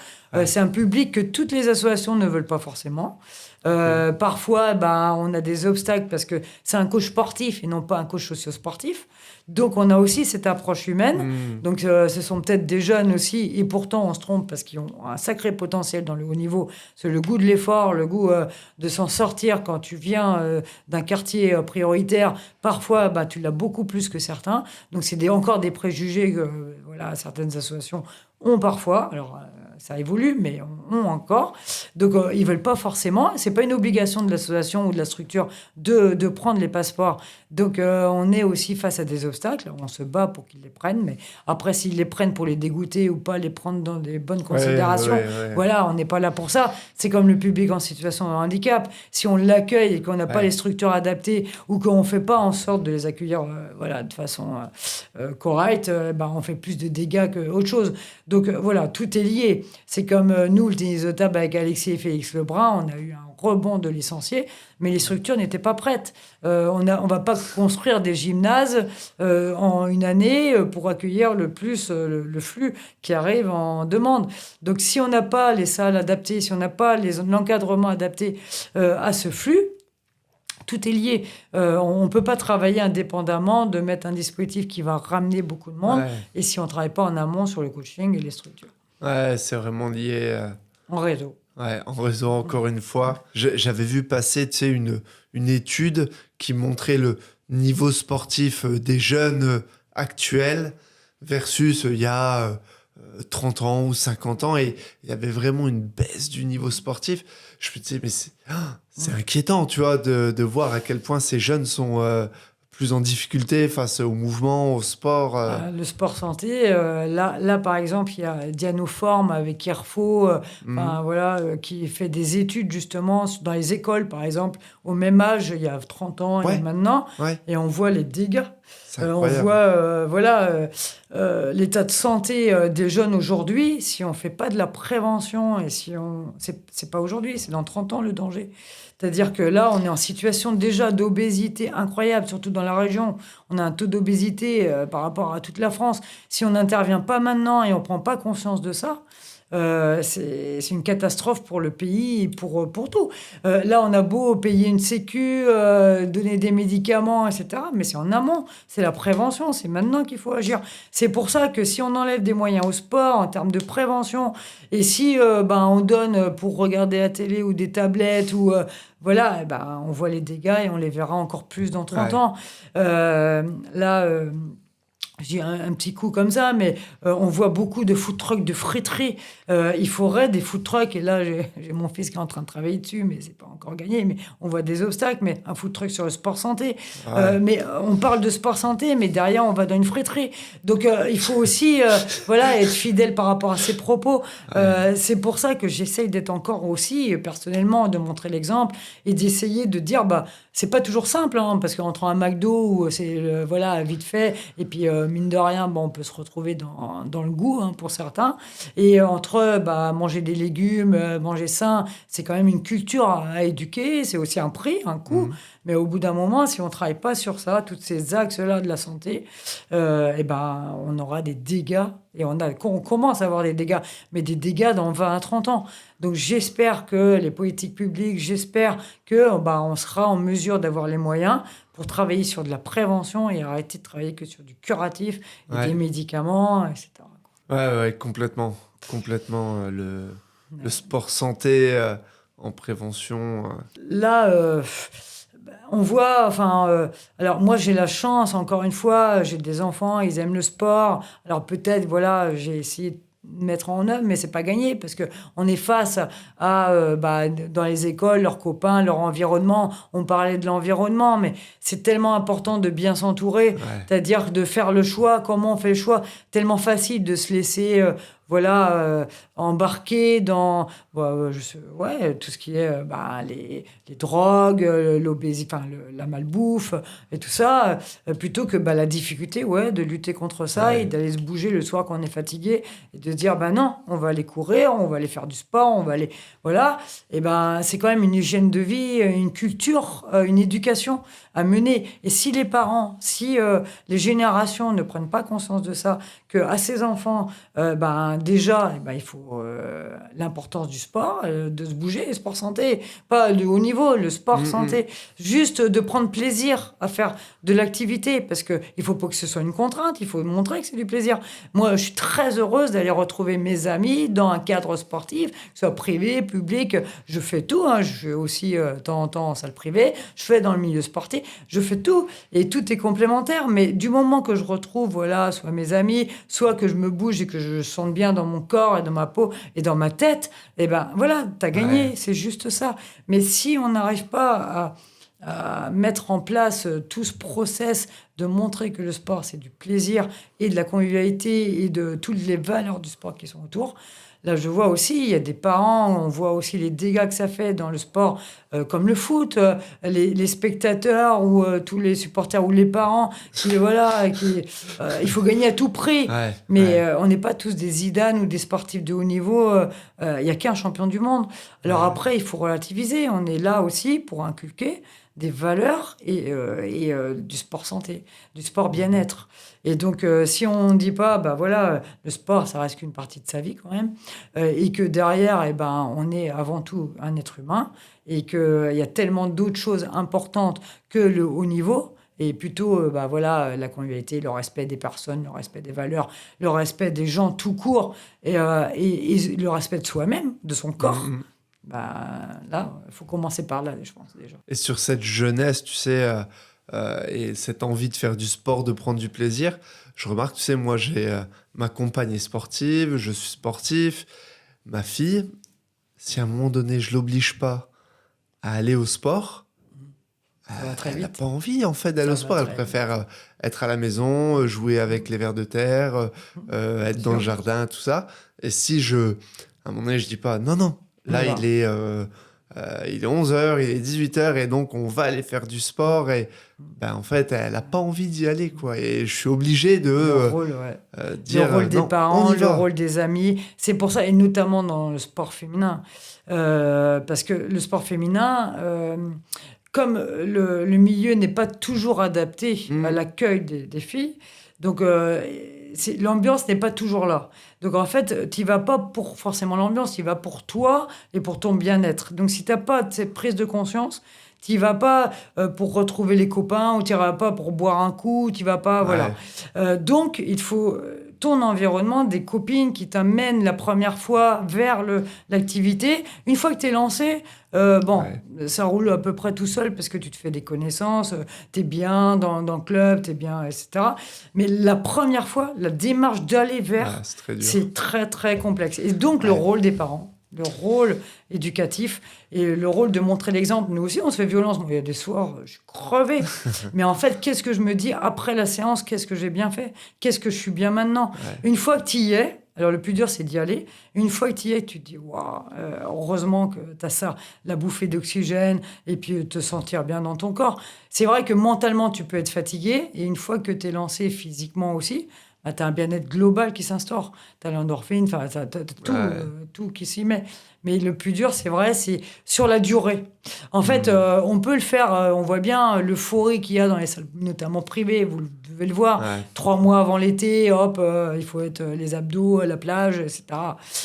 C'est un public que toutes les associations ne veulent pas forcément. Parfois, on a des obstacles parce que c'est un coach sportif et non pas un coach socio-sportif. Donc, on a aussi cette approche humaine. Donc, ce sont peut-être des jeunes aussi, et pourtant, on se trompe parce qu'ils ont un sacré potentiel dans le haut niveau. C'est le goût de l'effort, le goût de s'en sortir quand tu viens d'un quartier prioritaire. Parfois, tu l'as beaucoup plus que certains. Donc, c'est encore des préjugés que certaines associations ont parfois. Alors, ça évolue, mais ont encore. Donc, ils ne veulent pas forcément. Ce n'est pas une obligation de l'association ou de la structure de prendre les passeports. Donc, on est aussi face à des obstacles. On se bat pour qu'ils les prennent. Mais après, s'ils les prennent pour les dégoûter ou pas les prendre dans des bonnes considérations, voilà, on n'est pas là pour ça. C'est comme le public en situation de handicap. Si on l'accueille et qu'on n'a pas les structures adaptées ou qu'on ne fait pas en sorte de les accueillir de façon correcte, on fait plus de dégâts qu'autre chose. Donc, tout est lié. C'est comme nous, le tennis de table avec Alexis et Félix Lebrun, on a eu un rebond de licenciés, mais les structures n'étaient pas prêtes. On va pas construire des gymnases en une année pour accueillir le flux qui arrive en demande. Donc, si on n'a pas les salles adaptées, si on n'a pas l'encadrement adapté à ce flux, tout est lié. On ne peut pas travailler indépendamment de mettre un dispositif qui va ramener beaucoup de monde et si on ne travaille pas en amont sur le coaching et les structures. Ouais, c'est vraiment lié. En réseau. Ouais, en réseau, encore une fois. J'avais vu passer, une étude qui montrait le niveau sportif des jeunes actuels versus il y a 30 ans ou 50 ans. Et il y avait vraiment une baisse du niveau sportif. Je me disais, mais c'est inquiétant, tu vois, de voir à quel point ces jeunes sont plus en difficulté face au mouvement, au sport. Le sport santé, là, par exemple, il y a Dianoform avec Irfo, qui fait des études justement dans les écoles, par exemple, au même âge, il y a 30 ans et maintenant, et on voit les dégâts. On voit l'état de santé des jeunes aujourd'hui, si on ne fait pas de la prévention, et c'est pas aujourd'hui, c'est dans 30 ans le danger. C'est-à-dire que là, on est en situation déjà d'obésité incroyable, surtout dans la région. On a un taux d'obésité par rapport à toute la France. Si on n'intervient pas maintenant et on ne prend pas conscience de ça, c'est une catastrophe pour le pays et pour tout. Là, on a beau payer une sécu, donner des médicaments, etc. Mais c'est en amont, c'est la prévention, c'est maintenant qu'il faut agir. C'est pour ça que si on enlève des moyens au sport en termes de prévention, et si on donne pour regarder la télé ou des tablettes, ou on voit les dégâts et on les verra encore plus dans 30 ans. je dis un petit coup comme ça, mais on voit beaucoup de food trucks, de friteries. Il faudrait des food trucks, et là, j'ai mon fils qui est en train de travailler dessus, mais c'est pas encore gagné, mais on voit des obstacles, mais un food truck sur le sport santé. Mais on parle de sport santé, mais derrière, on va dans une friterie. Donc, il faut aussi voilà, être fidèle par rapport à ses propos. C'est pour ça que j'essaye d'être encore aussi, personnellement, de montrer l'exemple et d'essayer de dire, bah, c'est pas toujours simple, hein, parce qu'entre un McDo, où c'est voilà, vite fait, et puis mine de rien, bon, on peut se retrouver dans le goût, hein, pour certains. Et entre bah, manger des légumes, manger sain, c'est quand même une culture à éduquer, c'est aussi un prix, un coût. Mais au bout d'un moment, si on ne travaille pas sur ça, tous ces axes-là de la santé, et ben, on aura des dégâts. Et on commence à avoir des dégâts, mais des dégâts dans 20 à 30 ans. Donc j'espère que les politiques publiques, j'espère que bah, on sera en mesure d'avoir les moyens pour travailler sur de la prévention et arrêter de travailler que sur du curatif et des médicaments, etc. Ouais, complètement. Complètement. Le sport santé en prévention. Là, on voit, enfin, alors moi j'ai la chance, encore une fois, j'ai des enfants, ils aiment le sport. Alors peut-être, voilà, j'ai essayé de mettre en œuvre, mais c'est pas gagné parce que on est face à, bah, dans les écoles, leurs copains, leur environnement. On parlait de l'environnement, mais c'est tellement important de bien s'entourer, c'est-à-dire de faire le choix. Comment on fait le choix? Tellement facile de se laisser voilà, embarquer dans tout ce qui est bah, les drogues, l'obésité, enfin, la malbouffe et tout ça, plutôt que bah, la difficulté de lutter contre ça et d'aller se bouger le soir quand on est fatigué et de se dire bah non, on va aller courir, on va aller faire du sport, on va aller. Voilà, et ben c'est quand même une hygiène de vie, une culture, une éducation à mener. Et si les parents, si les générations ne prennent pas conscience de ça, qu'à ces enfants, ben, déjà, il faut l'importance du sport, de se bouger, le sport santé, pas le haut niveau, le sport santé, juste de prendre plaisir à faire de l'activité, parce qu'il ne faut pas que ce soit une contrainte, il faut montrer que c'est du plaisir. Moi, je suis très heureuse d'aller retrouver mes amis dans un cadre sportif, que ce soit privé, public, je fais tout, hein, je fais aussi de temps en temps en salle privée, je fais dans le milieu sportif, je fais tout, et tout est complémentaire, mais du moment que je retrouve, voilà, soit mes amis, soit que je me bouge et que je sente bien dans mon corps et dans ma peau et dans ma tête, et ben voilà, t'as gagné, c'est juste ça. Mais si on n'arrive pas à mettre en place tout ce process de montrer que le sport, c'est du plaisir et de la convivialité et de toutes les valeurs du sport qui sont autour. Là, je vois aussi, il y a des parents, on voit aussi les dégâts que ça fait dans le sport, comme le foot, les spectateurs ou tous les supporters ou les parents qui, voilà, il faut gagner à tout prix. Mais on n'est pas tous des Zidane ou des sportifs de haut niveau. Il n'y a qu'un champion du monde. Alors après, il faut relativiser. On est là aussi pour inculquer des valeurs et du sport santé, du sport bien-être. Et donc, si on ne dit pas, bah voilà, le sport, ça reste qu'une partie de sa vie quand même, et que derrière, eh ben, on est avant tout un être humain, et qu'il y a tellement d'autres choses importantes que le haut niveau, et plutôt bah voilà, la convivialité, le respect des personnes, le respect des valeurs, le respect des gens tout court, et le respect de soi-même, de son corps. Bah, là, il faut commencer par là, je pense, déjà. Et sur cette jeunesse, tu sais, et cette envie de faire du sport, de prendre du plaisir, je remarque, tu sais, moi, j'ai ma compagne est sportive, je suis sportif. Ma fille, si à un moment donné, je l'oblige pas à aller au sport, elle n'a pas envie, en fait, d'aller au sport. Elle préfère être à la maison, jouer avec les vers de terre, être dans le jardin, tout ça. Et si à un moment donné, je dis pas, non, là, il est 11h, il est 18h, et donc on va aller faire du sport. Et ben, en fait, elle n'a pas envie d'y aller, quoi. Et je suis obligé de dire le rôle des non, parents, le rôle des amis. C'est pour ça, et notamment dans le sport féminin. Parce que le sport féminin, comme le milieu n'est pas toujours adapté à l'accueil des filles, donc l'ambiance n'est pas toujours là. Donc en fait, tu n'y vas pas pour forcément l'ambiance, tu y vas pour toi et pour ton bien-être. Donc si tu n'as pas cette prise de conscience, tu n'y vas pas pour retrouver les copains, ou tu n'y vas pas pour boire un coup, tu n'y vas pas, voilà. Donc il faut ton environnement, des copines qui t'amènent la première fois vers l'activité. Une fois que tu es lancé, ça roule à peu près tout seul parce que tu te fais des connaissances, tu es bien dans le club, tu es bien, etc. Mais la première fois, la démarche d'aller vers, c'est très, très complexe. Et donc, le rôle des parents, le rôle éducatif et le rôle de montrer l'exemple. Nous aussi, on se fait violence. Bon, il y a des soirs, je suis crevé. Mais en fait, qu'est-ce que je me dis après la séance? Qu'est-ce que j'ai bien fait? Qu'est-ce que je suis bien maintenant? Une fois que tu y es, alors le plus dur, c'est d'y aller. Une fois que tu y es, tu te dis, waouh, heureusement que tu as ça, la bouffée d'oxygène, et puis te sentir bien dans ton corps. C'est vrai que mentalement, tu peux être fatigué. Et une fois que tu es lancé physiquement aussi, tu as un bien-être global qui s'instaure. Tu as l'endorphine, tu as tout qui s'y met. Mais le plus dur, c'est vrai, c'est sur la durée. En fait, on peut le faire. On voit bien l'euphorie qu'il y a dans les salles, notamment privées. Vous devez le voir. 3 mois avant l'été, hop, il faut être les abdos à la plage, etc.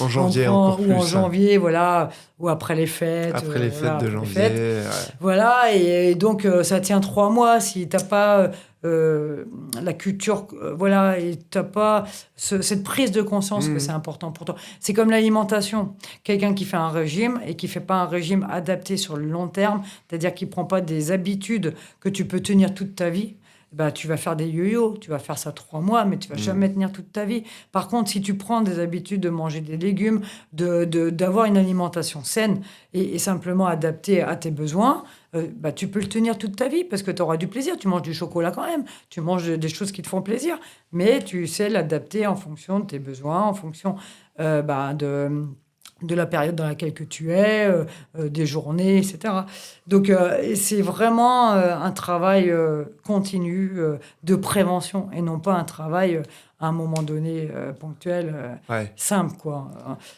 En janvier, encore plus. Ou en janvier, voilà. Ou après les fêtes. Après les fêtes de janvier. Voilà. Et donc, ça tient 3 mois. Si tu n'as pas... la culture, voilà, et tu n'as pas cette prise de conscience que c'est important pour toi. C'est comme l'alimentation. Quelqu'un qui fait un régime et qui ne fait pas un régime adapté sur le long terme, c'est-à-dire qui ne prend pas des habitudes que tu peux tenir toute ta vie, bah, tu vas faire des yo-yo, tu vas faire ça 3 mois, mais tu ne vas jamais tenir toute ta vie. Par contre, si tu prends des habitudes de manger des légumes, d'avoir une alimentation saine et simplement adaptée à tes besoins, bah, tu peux le tenir toute ta vie parce que tu auras du plaisir. Tu manges du chocolat quand même, tu manges des choses qui te font plaisir, mais tu sais l'adapter en fonction de tes besoins, en fonction de la période dans laquelle que tu es, des journées, etc. Donc, c'est vraiment un travail continu de prévention et non pas un travail à un moment donné ponctuel, simple, quoi.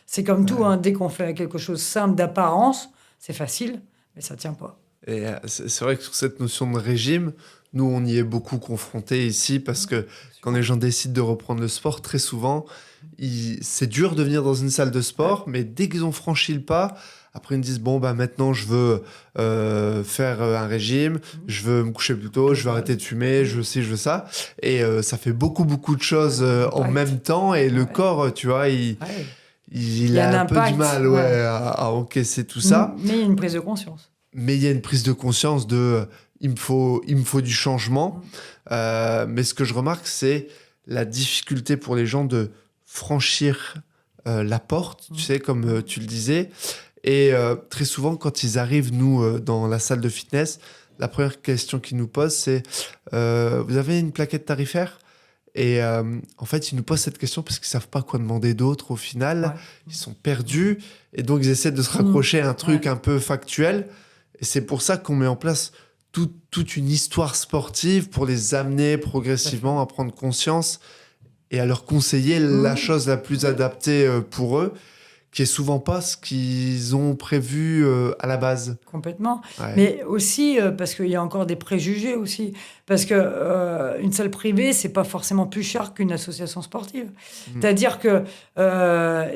C'est comme tout, hein, dès qu'on fait quelque chose simple d'apparence, c'est facile, mais ça ne tient pas. Et c'est vrai que sur cette notion de régime, nous, on y est beaucoup confrontés ici parce que quand les gens décident de reprendre le sport, très souvent, c'est dur de venir dans une salle de sport, mais dès qu'ils ont franchi le pas, après ils me disent, bon, bah, maintenant, je veux faire un régime, je veux me coucher plus tôt, je veux arrêter de fumer, je veux ci, je veux ça. Et ça fait beaucoup de choses en même temps. Et le corps, tu vois, il a un peu du mal à encaisser tout ça. Mais il y a une prise de conscience. Mais il y a une prise de conscience de il me faut du changement. Mais ce que je remarque, c'est la difficulté pour les gens de franchir la porte, tu sais, comme tu le disais. Et très souvent, quand ils arrivent, nous, dans la salle de fitness, la première question qu'ils nous posent, c'est vous avez une plaquette tarifaire ? Et en fait, ils nous posent cette question parce qu'ils ne savent pas quoi demander d'autre au final. Ils sont perdus. Et donc, ils essaient de se raccrocher à un truc un peu factuel. Et c'est pour ça qu'on met en place toute une histoire sportive pour les amener progressivement à prendre conscience et à leur conseiller la chose la plus adaptée pour eux, qui est souvent pas ce qu'ils ont prévu à la base. Complètement. Mais aussi, parce qu'il y a encore des préjugés aussi. Parce que une salle privée, c'est pas forcément plus cher qu'une association sportive. C'est-à-dire que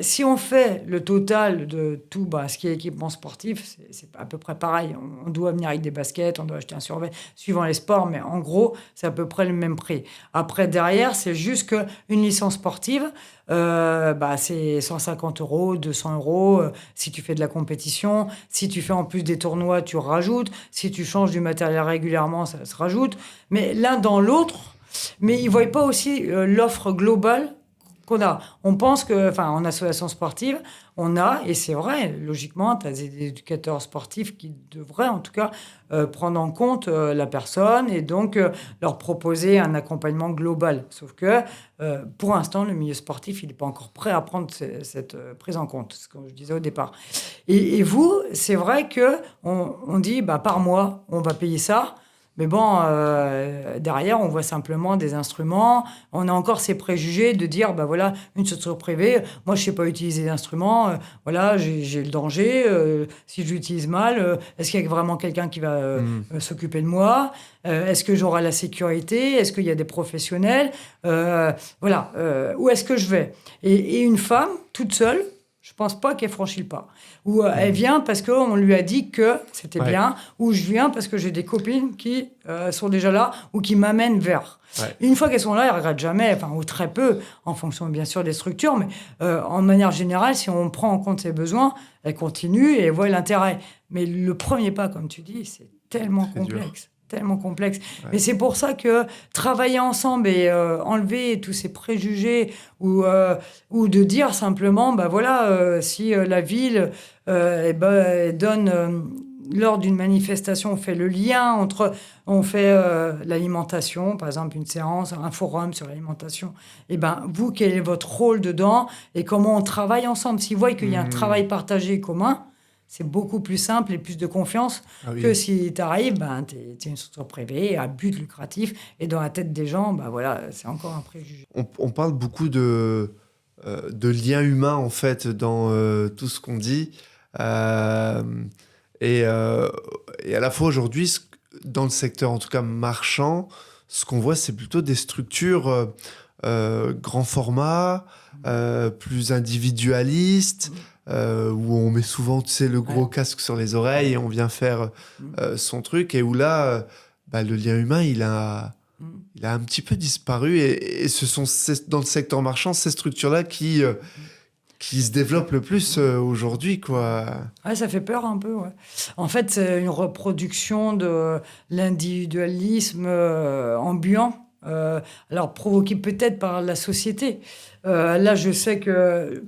si on fait le total de tout, ce qui est équipement sportif, c'est à peu près pareil. On doit venir avec des baskets, on doit acheter un survêt, suivant les sports, mais en gros, c'est à peu près le même prix. Après, derrière, c'est juste qu'une licence sportive, c'est 150 €, 200 €. Si tu fais de la compétition, si tu fais en plus des tournois, tu rajoutes. Si tu changes du matériel régulièrement, ça se rajoute. Mais l'un dans l'autre, mais ils ne voient pas aussi l'offre globale qu'on a. On pense en association sportive, on a, et c'est vrai, logiquement, tu as des éducateurs sportifs qui devraient en tout cas prendre en compte la personne et donc leur proposer un accompagnement global. Sauf que pour l'instant, le milieu sportif, il n'est pas encore prêt à prendre cette prise en compte, ce que je disais au départ. Et vous, c'est vrai qu'on dit par mois, on va payer ça. Mais bon, derrière, on voit simplement des instruments. On a encore ces préjugés de dire, voilà, une structure privée, moi, je ne sais pas utiliser d'instruments. Voilà, j'ai le danger. Si je l'utilise mal, est-ce qu'il y a vraiment quelqu'un qui va s'occuper de moi ? Est-ce que j'aurai la sécurité ? Est-ce qu'il y a des professionnels ? Où est-ce que je vais ? Et une femme, toute seule, Je pense pas qu'elle franchit le pas. Ou elle vient parce qu'on lui a dit que c'était bien, ou je viens parce que j'ai des copines qui sont déjà là ou qui m'amènent vers. Ouais. Une fois qu'elles sont là, elles ne regrettent jamais, ou très peu, en fonction bien sûr des structures, mais en manière générale, si on prend en compte ses besoins, elles continuent et elles voient l'intérêt. Mais le premier pas, comme tu dis, c'est tellement complexe. Tellement complexe. Ouais. Mais c'est pour ça que travailler ensemble et enlever tous ces préjugés ou de dire simplement, si la ville donne, lors d'une manifestation, on fait le lien entre, on fait l'alimentation, par exemple une séance, un forum sur l'alimentation, vous, quel est votre rôle dedans et comment on travaille ensemble. S'ils voient qu'il y a un travail partagé commun, c'est beaucoup plus simple et plus de confiance que si tu arrives, t'es une structure privée à but lucratif et dans la tête des gens, c'est encore un préjugé. On parle beaucoup de liens humains, en fait, dans tout ce qu'on dit. Et à la fois, aujourd'hui, dans le secteur, en tout cas marchand, ce qu'on voit, c'est plutôt des structures grand format, plus individualistes, où on met souvent, le gros casque sur les oreilles et on vient faire son truc, et où là, le lien humain, il a un petit peu disparu, et ce sont dans le secteur marchand, ces structures-là qui se développent le plus aujourd'hui, quoi. Ouais, ça fait peur un peu, ouais. En fait, c'est une reproduction de l'individualisme ambiant, alors provoqué peut-être par la société. Là, je sais que...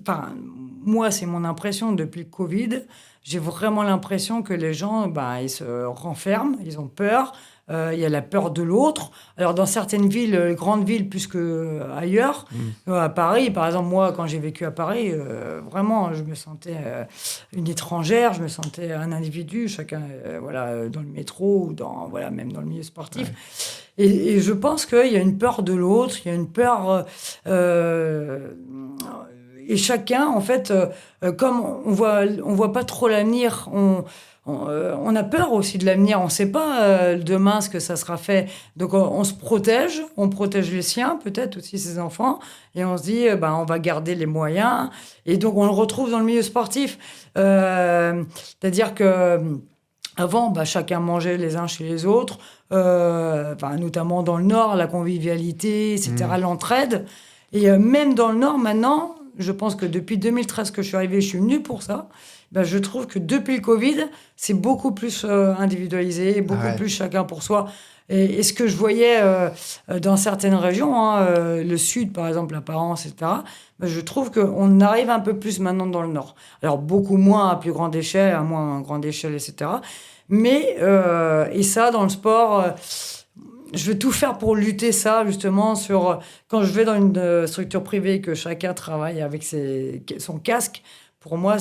moi, c'est mon impression depuis le Covid. J'ai vraiment l'impression que les gens, ils se renferment, ils ont peur. Il y a la peur de l'autre. Alors, dans certaines villes, grandes villes plus qu'ailleurs, à Paris, par exemple, moi, quand j'ai vécu à Paris, vraiment, je me sentais une étrangère, je me sentais un individu, chacun, dans le métro ou même dans le milieu sportif. Ouais. Et je pense qu'il y a une peur de l'autre, il y a une peur... et chacun, en fait, comme on voit pas trop l'avenir, on a peur aussi de l'avenir. On ne sait pas demain ce que ça sera fait. Donc, on se protège. On protège les siens, peut-être aussi ses enfants. Et on se dit, on va garder les moyens. Et donc, on le retrouve dans le milieu sportif. C'est-à-dire que... Avant, chacun mangeait les uns chez les autres, notamment dans le Nord, la convivialité, etc., l'entraide. Et même dans le Nord, maintenant, je pense que depuis 2013 que je suis arrivée, je suis venue pour ça. Je trouve que depuis le Covid, c'est beaucoup plus individualisé, beaucoup plus chacun pour soi. Et ce que je voyais dans certaines régions, le Sud, par exemple, l'apparence, etc., je trouve qu'on arrive un peu plus maintenant dans le Nord. Alors, beaucoup moins à plus grande échelle, à moins grande échelle, etc. Mais, et ça, dans le sport... je veux tout faire pour lutter ça, justement, quand je vais dans une structure privée, que chacun travaille avec son casque, pour moi,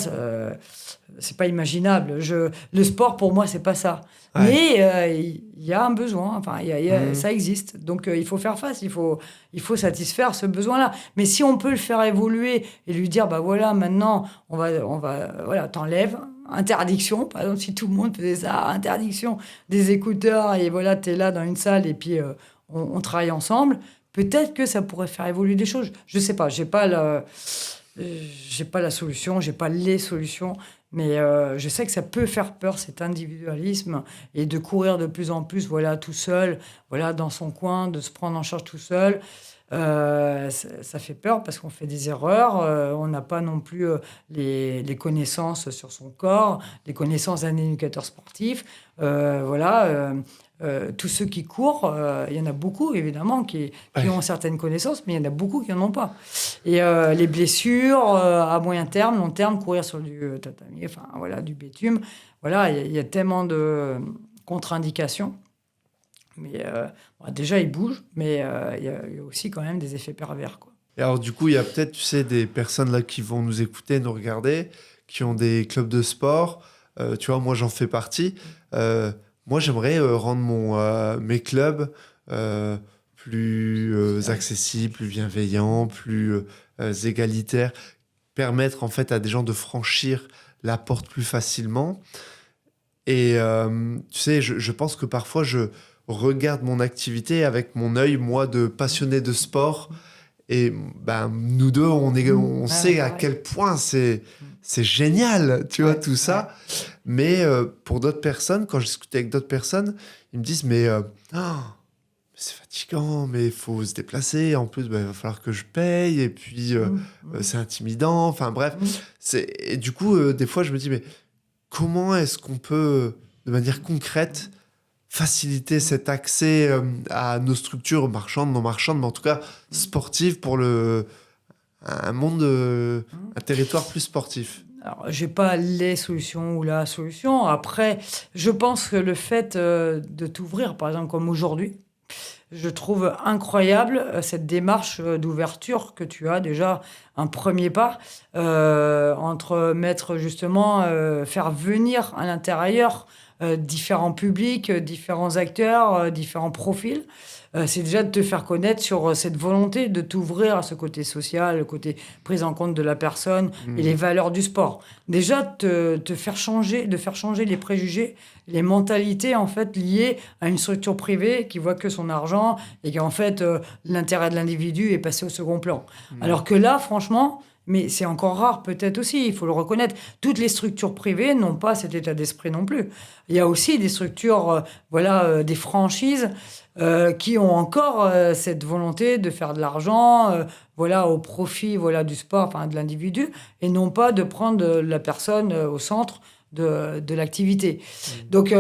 c'est pas imaginable. Le sport, pour moi, c'est pas ça. Ouais. Mais il y a un besoin, ça existe. Donc, il faut faire face, il faut satisfaire ce besoin-là. Mais si on peut le faire évoluer et lui dire, maintenant, on va, t'enlèves. Interdiction, par exemple, si tout le monde faisait ça, interdiction des écouteurs, et t'es là dans une salle et puis on travaille ensemble, peut-être que ça pourrait faire évoluer des choses. Je sais pas, j'ai pas la solution, j'ai pas les solutions, mais je sais que ça peut faire peur, cet individualisme, et de courir de plus en plus, tout seul, dans son coin, de se prendre en charge tout seul. Ça fait peur parce qu'on fait des erreurs, on n'a pas non plus les connaissances sur son corps, les connaissances d'un éducateur sportif. Tous ceux qui courent, il y en a beaucoup évidemment qui ont certaines connaissances, mais il y en a beaucoup qui n'en ont pas. Et les blessures à moyen terme, long terme, courir sur du tatami, du bitume, il y a tellement de contre-indications. Mais déjà, il bouge, mais il y a aussi quand même des effets pervers, quoi. Et alors, du coup, il y a peut-être, des personnes là qui vont nous écouter, nous regarder, qui ont des clubs de sport. Tu vois, moi, j'en fais partie. Moi, j'aimerais rendre mes clubs plus accessibles, plus bienveillants, plus égalitaires. Permettre, en fait, à des gens de franchir la porte plus facilement. Et je pense que parfois, je regarde mon activité avec mon œil, moi, de passionné de sport, Et nous deux, on sait à quel point c'est génial, tu vois, tout ça. Mais pour d'autres personnes, quand je discutais avec d'autres personnes, ils me disent, mais c'est fatigant, mais il faut se déplacer. En plus, il va falloir que je paye. Et puis, c'est intimidant. Enfin, bref. Et du coup, des fois, je me dis, mais comment est-ce qu'on peut, de manière concrète, faciliter cet accès à nos structures marchandes, non marchandes, mais en tout cas sportives pour un monde, un territoire plus sportif? Alors, j'ai pas les solutions ou la solution. Après, je pense que le fait de t'ouvrir, par exemple, comme aujourd'hui, je trouve incroyable cette démarche d'ouverture que tu as déjà, un premier pas, entre mettre justement, faire venir à l'intérieur différents publics, différents acteurs, différents profils. C'est déjà de te faire connaître sur cette volonté de t'ouvrir à ce côté social, le côté prise en compte de la personne et les valeurs du sport. Déjà, te faire changer, de faire changer les préjugés, les mentalités en fait liées à une structure privée qui voit que son argent et qu'en fait l'intérêt de l'individu est passé au second plan. Alors que là, franchement, mais c'est encore rare peut-être aussi, il faut le reconnaître. Toutes les structures privées n'ont pas cet état d'esprit non plus. Il y a aussi des structures, des franchises qui ont encore cette volonté de faire de l'argent, au profit, du sport, enfin de l'individu, et non pas de prendre la personne au centre de l'activité. Donc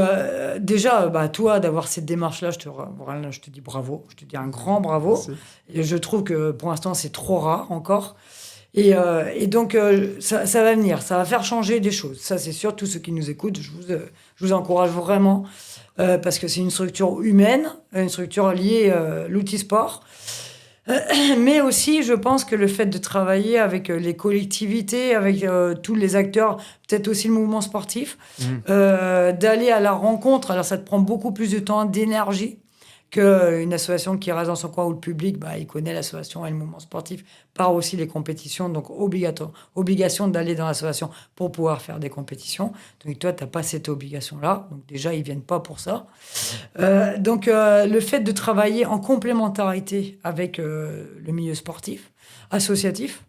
déjà, toi, d'avoir cette démarche-là, je te dis bravo, je te dis un grand bravo. Merci. Et je trouve que pour l'instant, c'est trop rare encore. Et donc, ça va venir, ça va faire changer des choses. Ça, c'est sûr, tous ceux qui nous écoutent, je vous encourage vraiment, parce que c'est une structure humaine, une structure liée à l'outil sport. Mais aussi, je pense que le fait de travailler avec les collectivités, avec tous les acteurs, peut-être aussi le mouvement sportif, d'aller à la rencontre, alors ça te prend beaucoup plus de temps, d'énergie, qu'une association qui reste dans son coin où le public, il connaît l'association et le mouvement sportif, par aussi les compétitions, donc obligation d'aller dans l'association pour pouvoir faire des compétitions. Donc toi, tu n'as pas cette obligation-là, donc déjà, ils ne viennent pas pour ça. Donc le fait de travailler en complémentarité avec le milieu sportif, associatif,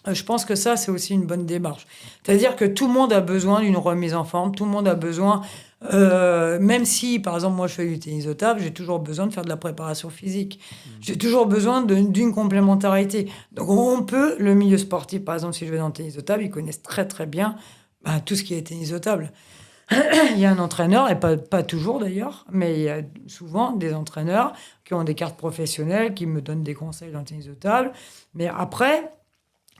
je pense que ça, c'est aussi une bonne démarche. C'est-à-dire que tout le monde a besoin d'une remise en forme, tout le monde a besoin, même si, par exemple, moi, je fais du tennis de table, j'ai toujours besoin de faire de la préparation physique. J'ai toujours besoin d'une complémentarité. Donc, le milieu sportif, par exemple, si je vais dans le tennis de table, ils connaissent très, très bien tout ce qui est tennis de table. Il y a un entraîneur, et pas toujours d'ailleurs, mais il y a souvent des entraîneurs qui ont des cartes professionnelles, qui me donnent des conseils dans le tennis de table. Mais après...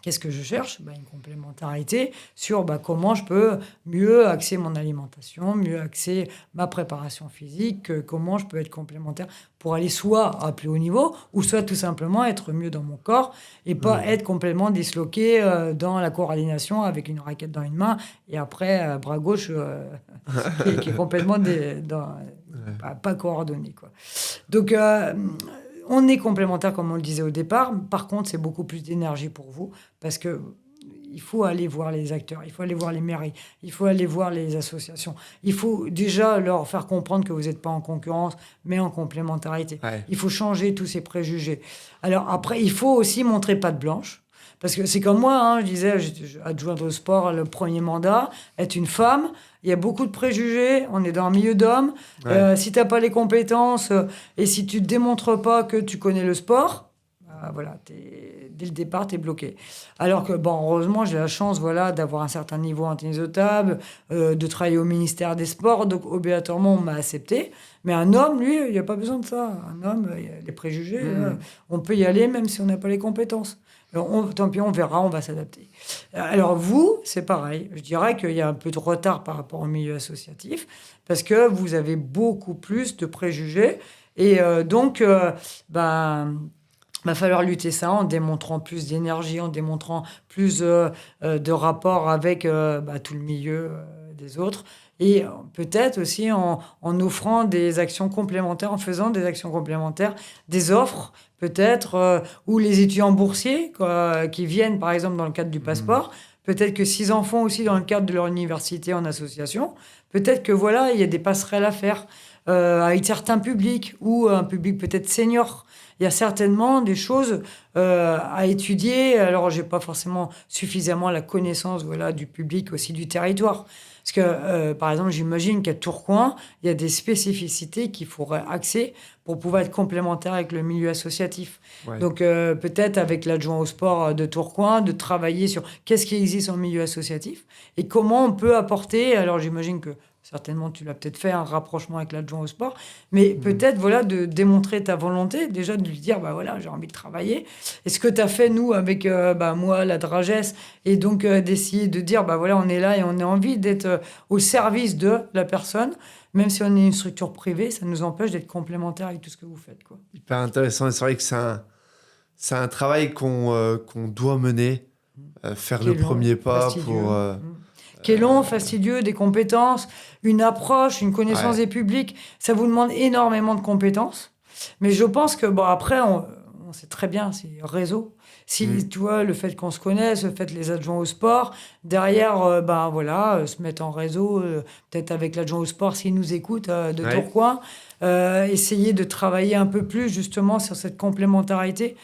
Qu'est-ce que je cherche ? Une complémentarité sur comment je peux mieux axer mon alimentation, mieux axer ma préparation physique, comment je peux être complémentaire pour aller soit à plus haut niveau, ou soit tout simplement être mieux dans mon corps et pas être complètement disloqué dans la coordination avec une raquette dans une main et après bras gauche qui est complètement pas coordonné, quoi. Donc... on est complémentaires, comme on le disait au départ. Par contre, c'est beaucoup plus d'énergie pour vous parce que il faut aller voir les acteurs, il faut aller voir les mairies, il faut aller voir les associations. Il faut déjà leur faire comprendre que vous n'êtes pas en concurrence, mais en complémentarité. Ouais. Il faut changer tous ces préjugés. Alors après, il faut aussi montrer patte blanche. Parce que c'est comme moi, je disais, j'étais adjointe au sport, le premier mandat, être une femme, il y a beaucoup de préjugés, on est dans un milieu d'hommes. Ouais. Si tu n'as pas les compétences et si tu ne démontres pas que tu connais le sport, dès le départ, tu es bloqué. Alors que, heureusement, j'ai la chance d'avoir un certain niveau en tennis de table, de travailler au ministère des Sports, donc obligatoirement, on m'a accepté. Mais un homme, lui, il n'y a pas besoin de ça. Un homme, il y a les préjugés, on peut y aller même si on n'a pas les compétences. Tant pis, on verra, on va s'adapter. Alors vous, c'est pareil. Je dirais qu'il y a un peu de retard par rapport au milieu associatif parce que vous avez beaucoup plus de préjugés. Et donc, va falloir lutter ça en démontrant plus d'énergie, en démontrant plus de rapport avec tout le milieu des autres. Et peut-être aussi en offrant des actions complémentaires, en faisant des actions complémentaires, des offres peut-être, ou les étudiants boursiers qui viennent par exemple dans le cadre du passeport, peut-être que s'ils en font aussi dans le cadre de leur université en association, peut-être que il y a des passerelles à faire. avec certains publics ou un public peut-être senior. Il y a certainement des choses à étudier. Alors, j'ai pas forcément suffisamment la connaissance du public, aussi du territoire. Parce que, par exemple, j'imagine qu'à Tourcoing, il y a des spécificités qu'il faudrait axer pour pouvoir être complémentaire avec le milieu associatif. Ouais. Donc, peut-être avec l'adjoint au sport de Tourcoing, de travailler sur qu'est-ce qui existe en milieu associatif et comment on peut apporter. Alors, j'imagine que certainement, tu l'as peut-être fait, un rapprochement avec l'adjoint au sport, mais peut-être de démontrer ta volonté, déjà de lui dire, j'ai envie de travailler. Et ce que tu as fait, nous, avec moi, la Dragesse, et donc d'essayer de dire, on est là et on a envie d'être au service de la personne, même si on est une structure privée, ça nous empêche d'être complémentaires avec tout ce que vous faites, quoi. Hyper intéressant. Et c'est vrai que c'est un travail qu'on doit mener, faire Qui le est long, premier pas fastidieux. pour... Qui est long, fastidieux, des compétences, une approche, une connaissance Ouais. des publics. Ça vous demande énormément de compétences. Mais je pense que, après, on sait très bien, c'est réseau. Si, tu vois, le fait qu'on se connaisse, le fait les adjoints au sport, derrière, se mettre en réseau, peut-être avec l'adjoint au sport s'il nous écoute de Ouais. Tourcoing, essayer de travailler un peu plus justement sur cette complémentarité.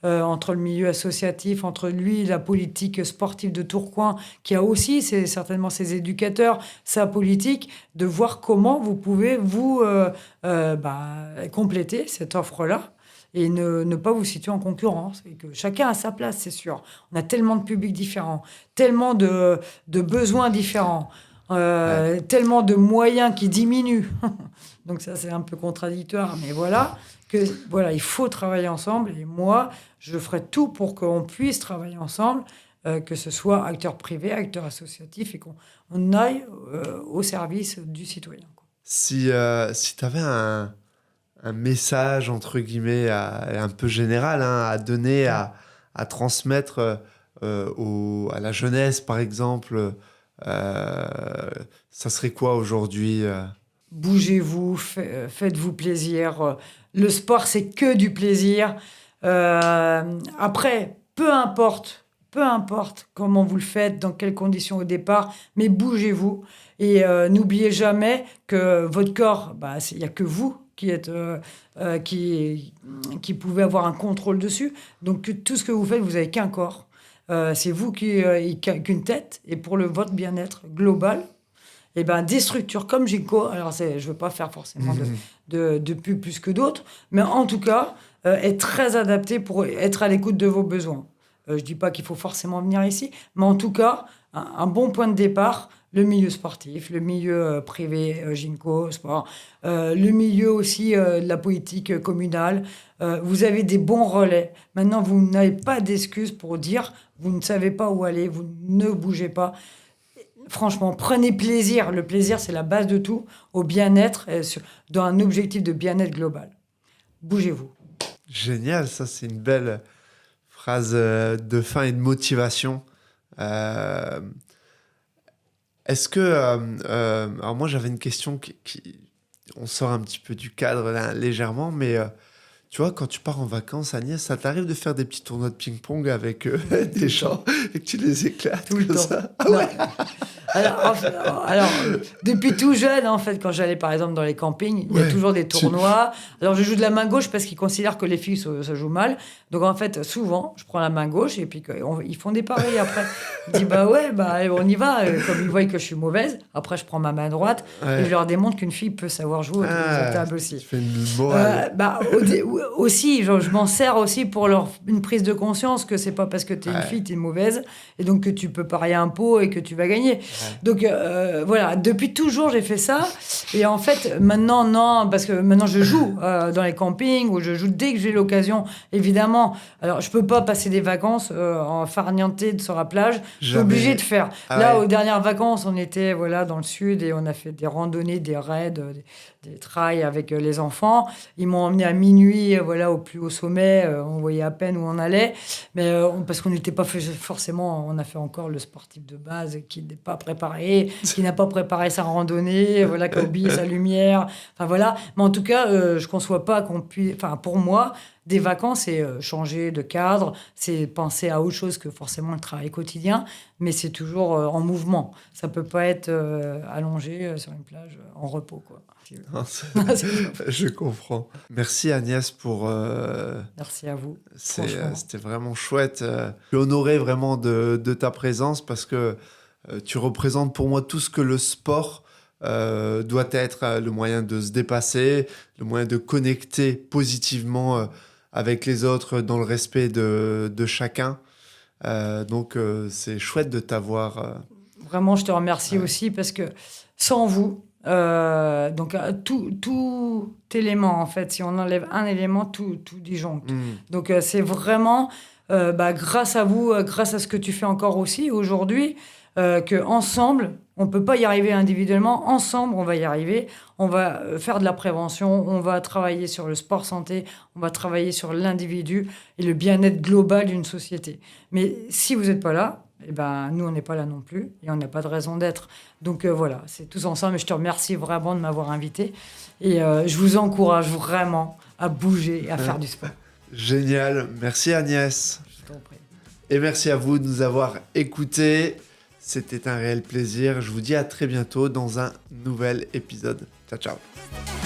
Entre le milieu associatif, entre lui, la politique sportive de Tourcoing, qui a aussi certainement ses éducateurs, sa politique, de voir comment vous pouvez compléter cette offre-là et ne pas vous situer en concurrence. Et que chacun a sa place, c'est sûr. On a tellement de publics différents, tellement de besoins différents, tellement de moyens qui diminuent. Donc ça, c'est un peu contradictoire, mais il faut travailler ensemble. Et moi, je ferai tout pour qu'on puisse travailler ensemble, que ce soit acteurs privés, acteurs associatifs, et qu'on aille au service du citoyen, quoi. Si tu avais un message, entre guillemets, un peu général, à donner, à transmettre à la jeunesse, par exemple, ça serait quoi aujourd'hui Bougez-vous, faites-vous plaisir. Le sport, c'est que du plaisir. Après, peu importe comment vous le faites, dans quelles conditions au départ, mais bougez-vous. Et n'oubliez jamais que votre corps, il n'y a que vous qui êtes, qui pouvez avoir un contrôle dessus. Donc, tout ce que vous faites, vous n'avez qu'un corps. C'est vous qu'une tête. Et pour votre bien-être global, des structures comme Ginkgo, alors je ne veux pas faire forcément de pub plus que d'autres, mais en tout cas, est très adapté pour être à l'écoute de vos besoins. Je ne dis pas qu'il faut forcément venir ici, mais en tout cas, un bon point de départ, le milieu sportif, le milieu privé, Ginkgo, sport, le milieu aussi de la politique communale. Vous avez des bons relais. Maintenant, vous n'avez pas d'excuses pour dire vous ne savez pas où aller, vous ne bougez pas. Franchement, prenez plaisir. Le plaisir, c'est la base de tout, au bien-être, dans un objectif de bien-être global. Bougez-vous. Génial, ça c'est une belle phrase de fin et de motivation. Est-ce que... alors moi j'avais une question on sort un petit peu du cadre là, légèrement, mais tu vois, quand tu pars en vacances, Agnès, ça t'arrive de faire des petits tournois de ping-pong avec des gens et que tu les éclates Tout le comme temps. ça? Ah ouais. Alors, depuis tout jeune, en fait, quand j'allais par exemple dans les campings, il y a toujours des tournois. Alors, je joue de la main gauche parce qu'ils considèrent que les filles, ça joue mal. Donc, en fait, souvent, je prends la main gauche et puis ils font des paris après. Je dis, on y va. Comme ils voient que je suis mauvaise, après, je prends ma main droite et je leur démontre qu'une fille peut savoir jouer autour des tables aussi. Tu fais une morale. Aussi, je m'en sers aussi pour une prise de conscience que c'est pas parce que t'es une fille, t'es mauvaise et donc que tu peux parier un pot et que tu vas gagner. Donc depuis toujours j'ai fait ça et en fait maintenant non, parce que maintenant je joue dans les campings ou je joue dès que j'ai l'occasion, évidemment. Alors je peux pas passer des vacances en farnienté sur la plage, je suis obligée de faire. Aux dernières vacances on était dans le sud et on a fait des randonnées, des raids, des trails avec les enfants. Ils m'ont emmené à minuit au plus haut sommet, on voyait à peine où on allait, mais parce qu'on n'était pas fait forcément, on a fait encore le sportif de base qui n'est pas préparé, qui n'a pas préparé sa randonnée, voilà, qui a oublié sa lumière. Enfin voilà. Mais en tout cas, je ne conçois pas qu'on puisse. Enfin, pour moi, des vacances, c'est changer de cadre, c'est penser à autre chose que forcément le travail quotidien, mais c'est toujours en mouvement. Ça ne peut pas être allongé sur une plage en repos, quoi. Non, je comprends. Merci Agnès pour... Merci à vous. C'était vraiment chouette. Je suis honoré vraiment de ta présence parce que tu représentes pour moi tout ce que le sport doit être, le moyen de se dépasser, le moyen de connecter positivement avec les autres dans le respect de chacun. Donc c'est chouette de t'avoir. Vraiment, je te remercie aussi parce que sans vous, donc tout élément, en fait, si on enlève un élément, tout disjoncte. Donc c'est vraiment grâce à vous, grâce à ce que tu fais encore aussi aujourd'hui, qu'ensemble, on ne peut pas y arriver individuellement, ensemble, on va y arriver. On va faire de la prévention, on va travailler sur le sport santé, on va travailler sur l'individu et le bien-être global d'une société. Mais si vous n'êtes pas là, eh ben, nous, on n'est pas là non plus et on n'a pas de raison d'être. Donc voilà, c'est tous ensemble. Et je te remercie vraiment de m'avoir invité. Et je vous encourage vraiment à bouger et à faire du sport. Génial. Merci Agnès. Je t'en prie. Et merci à vous de nous avoir écoutés. C'était un réel plaisir. Je vous dis à très bientôt dans un nouvel épisode. Ciao, ciao.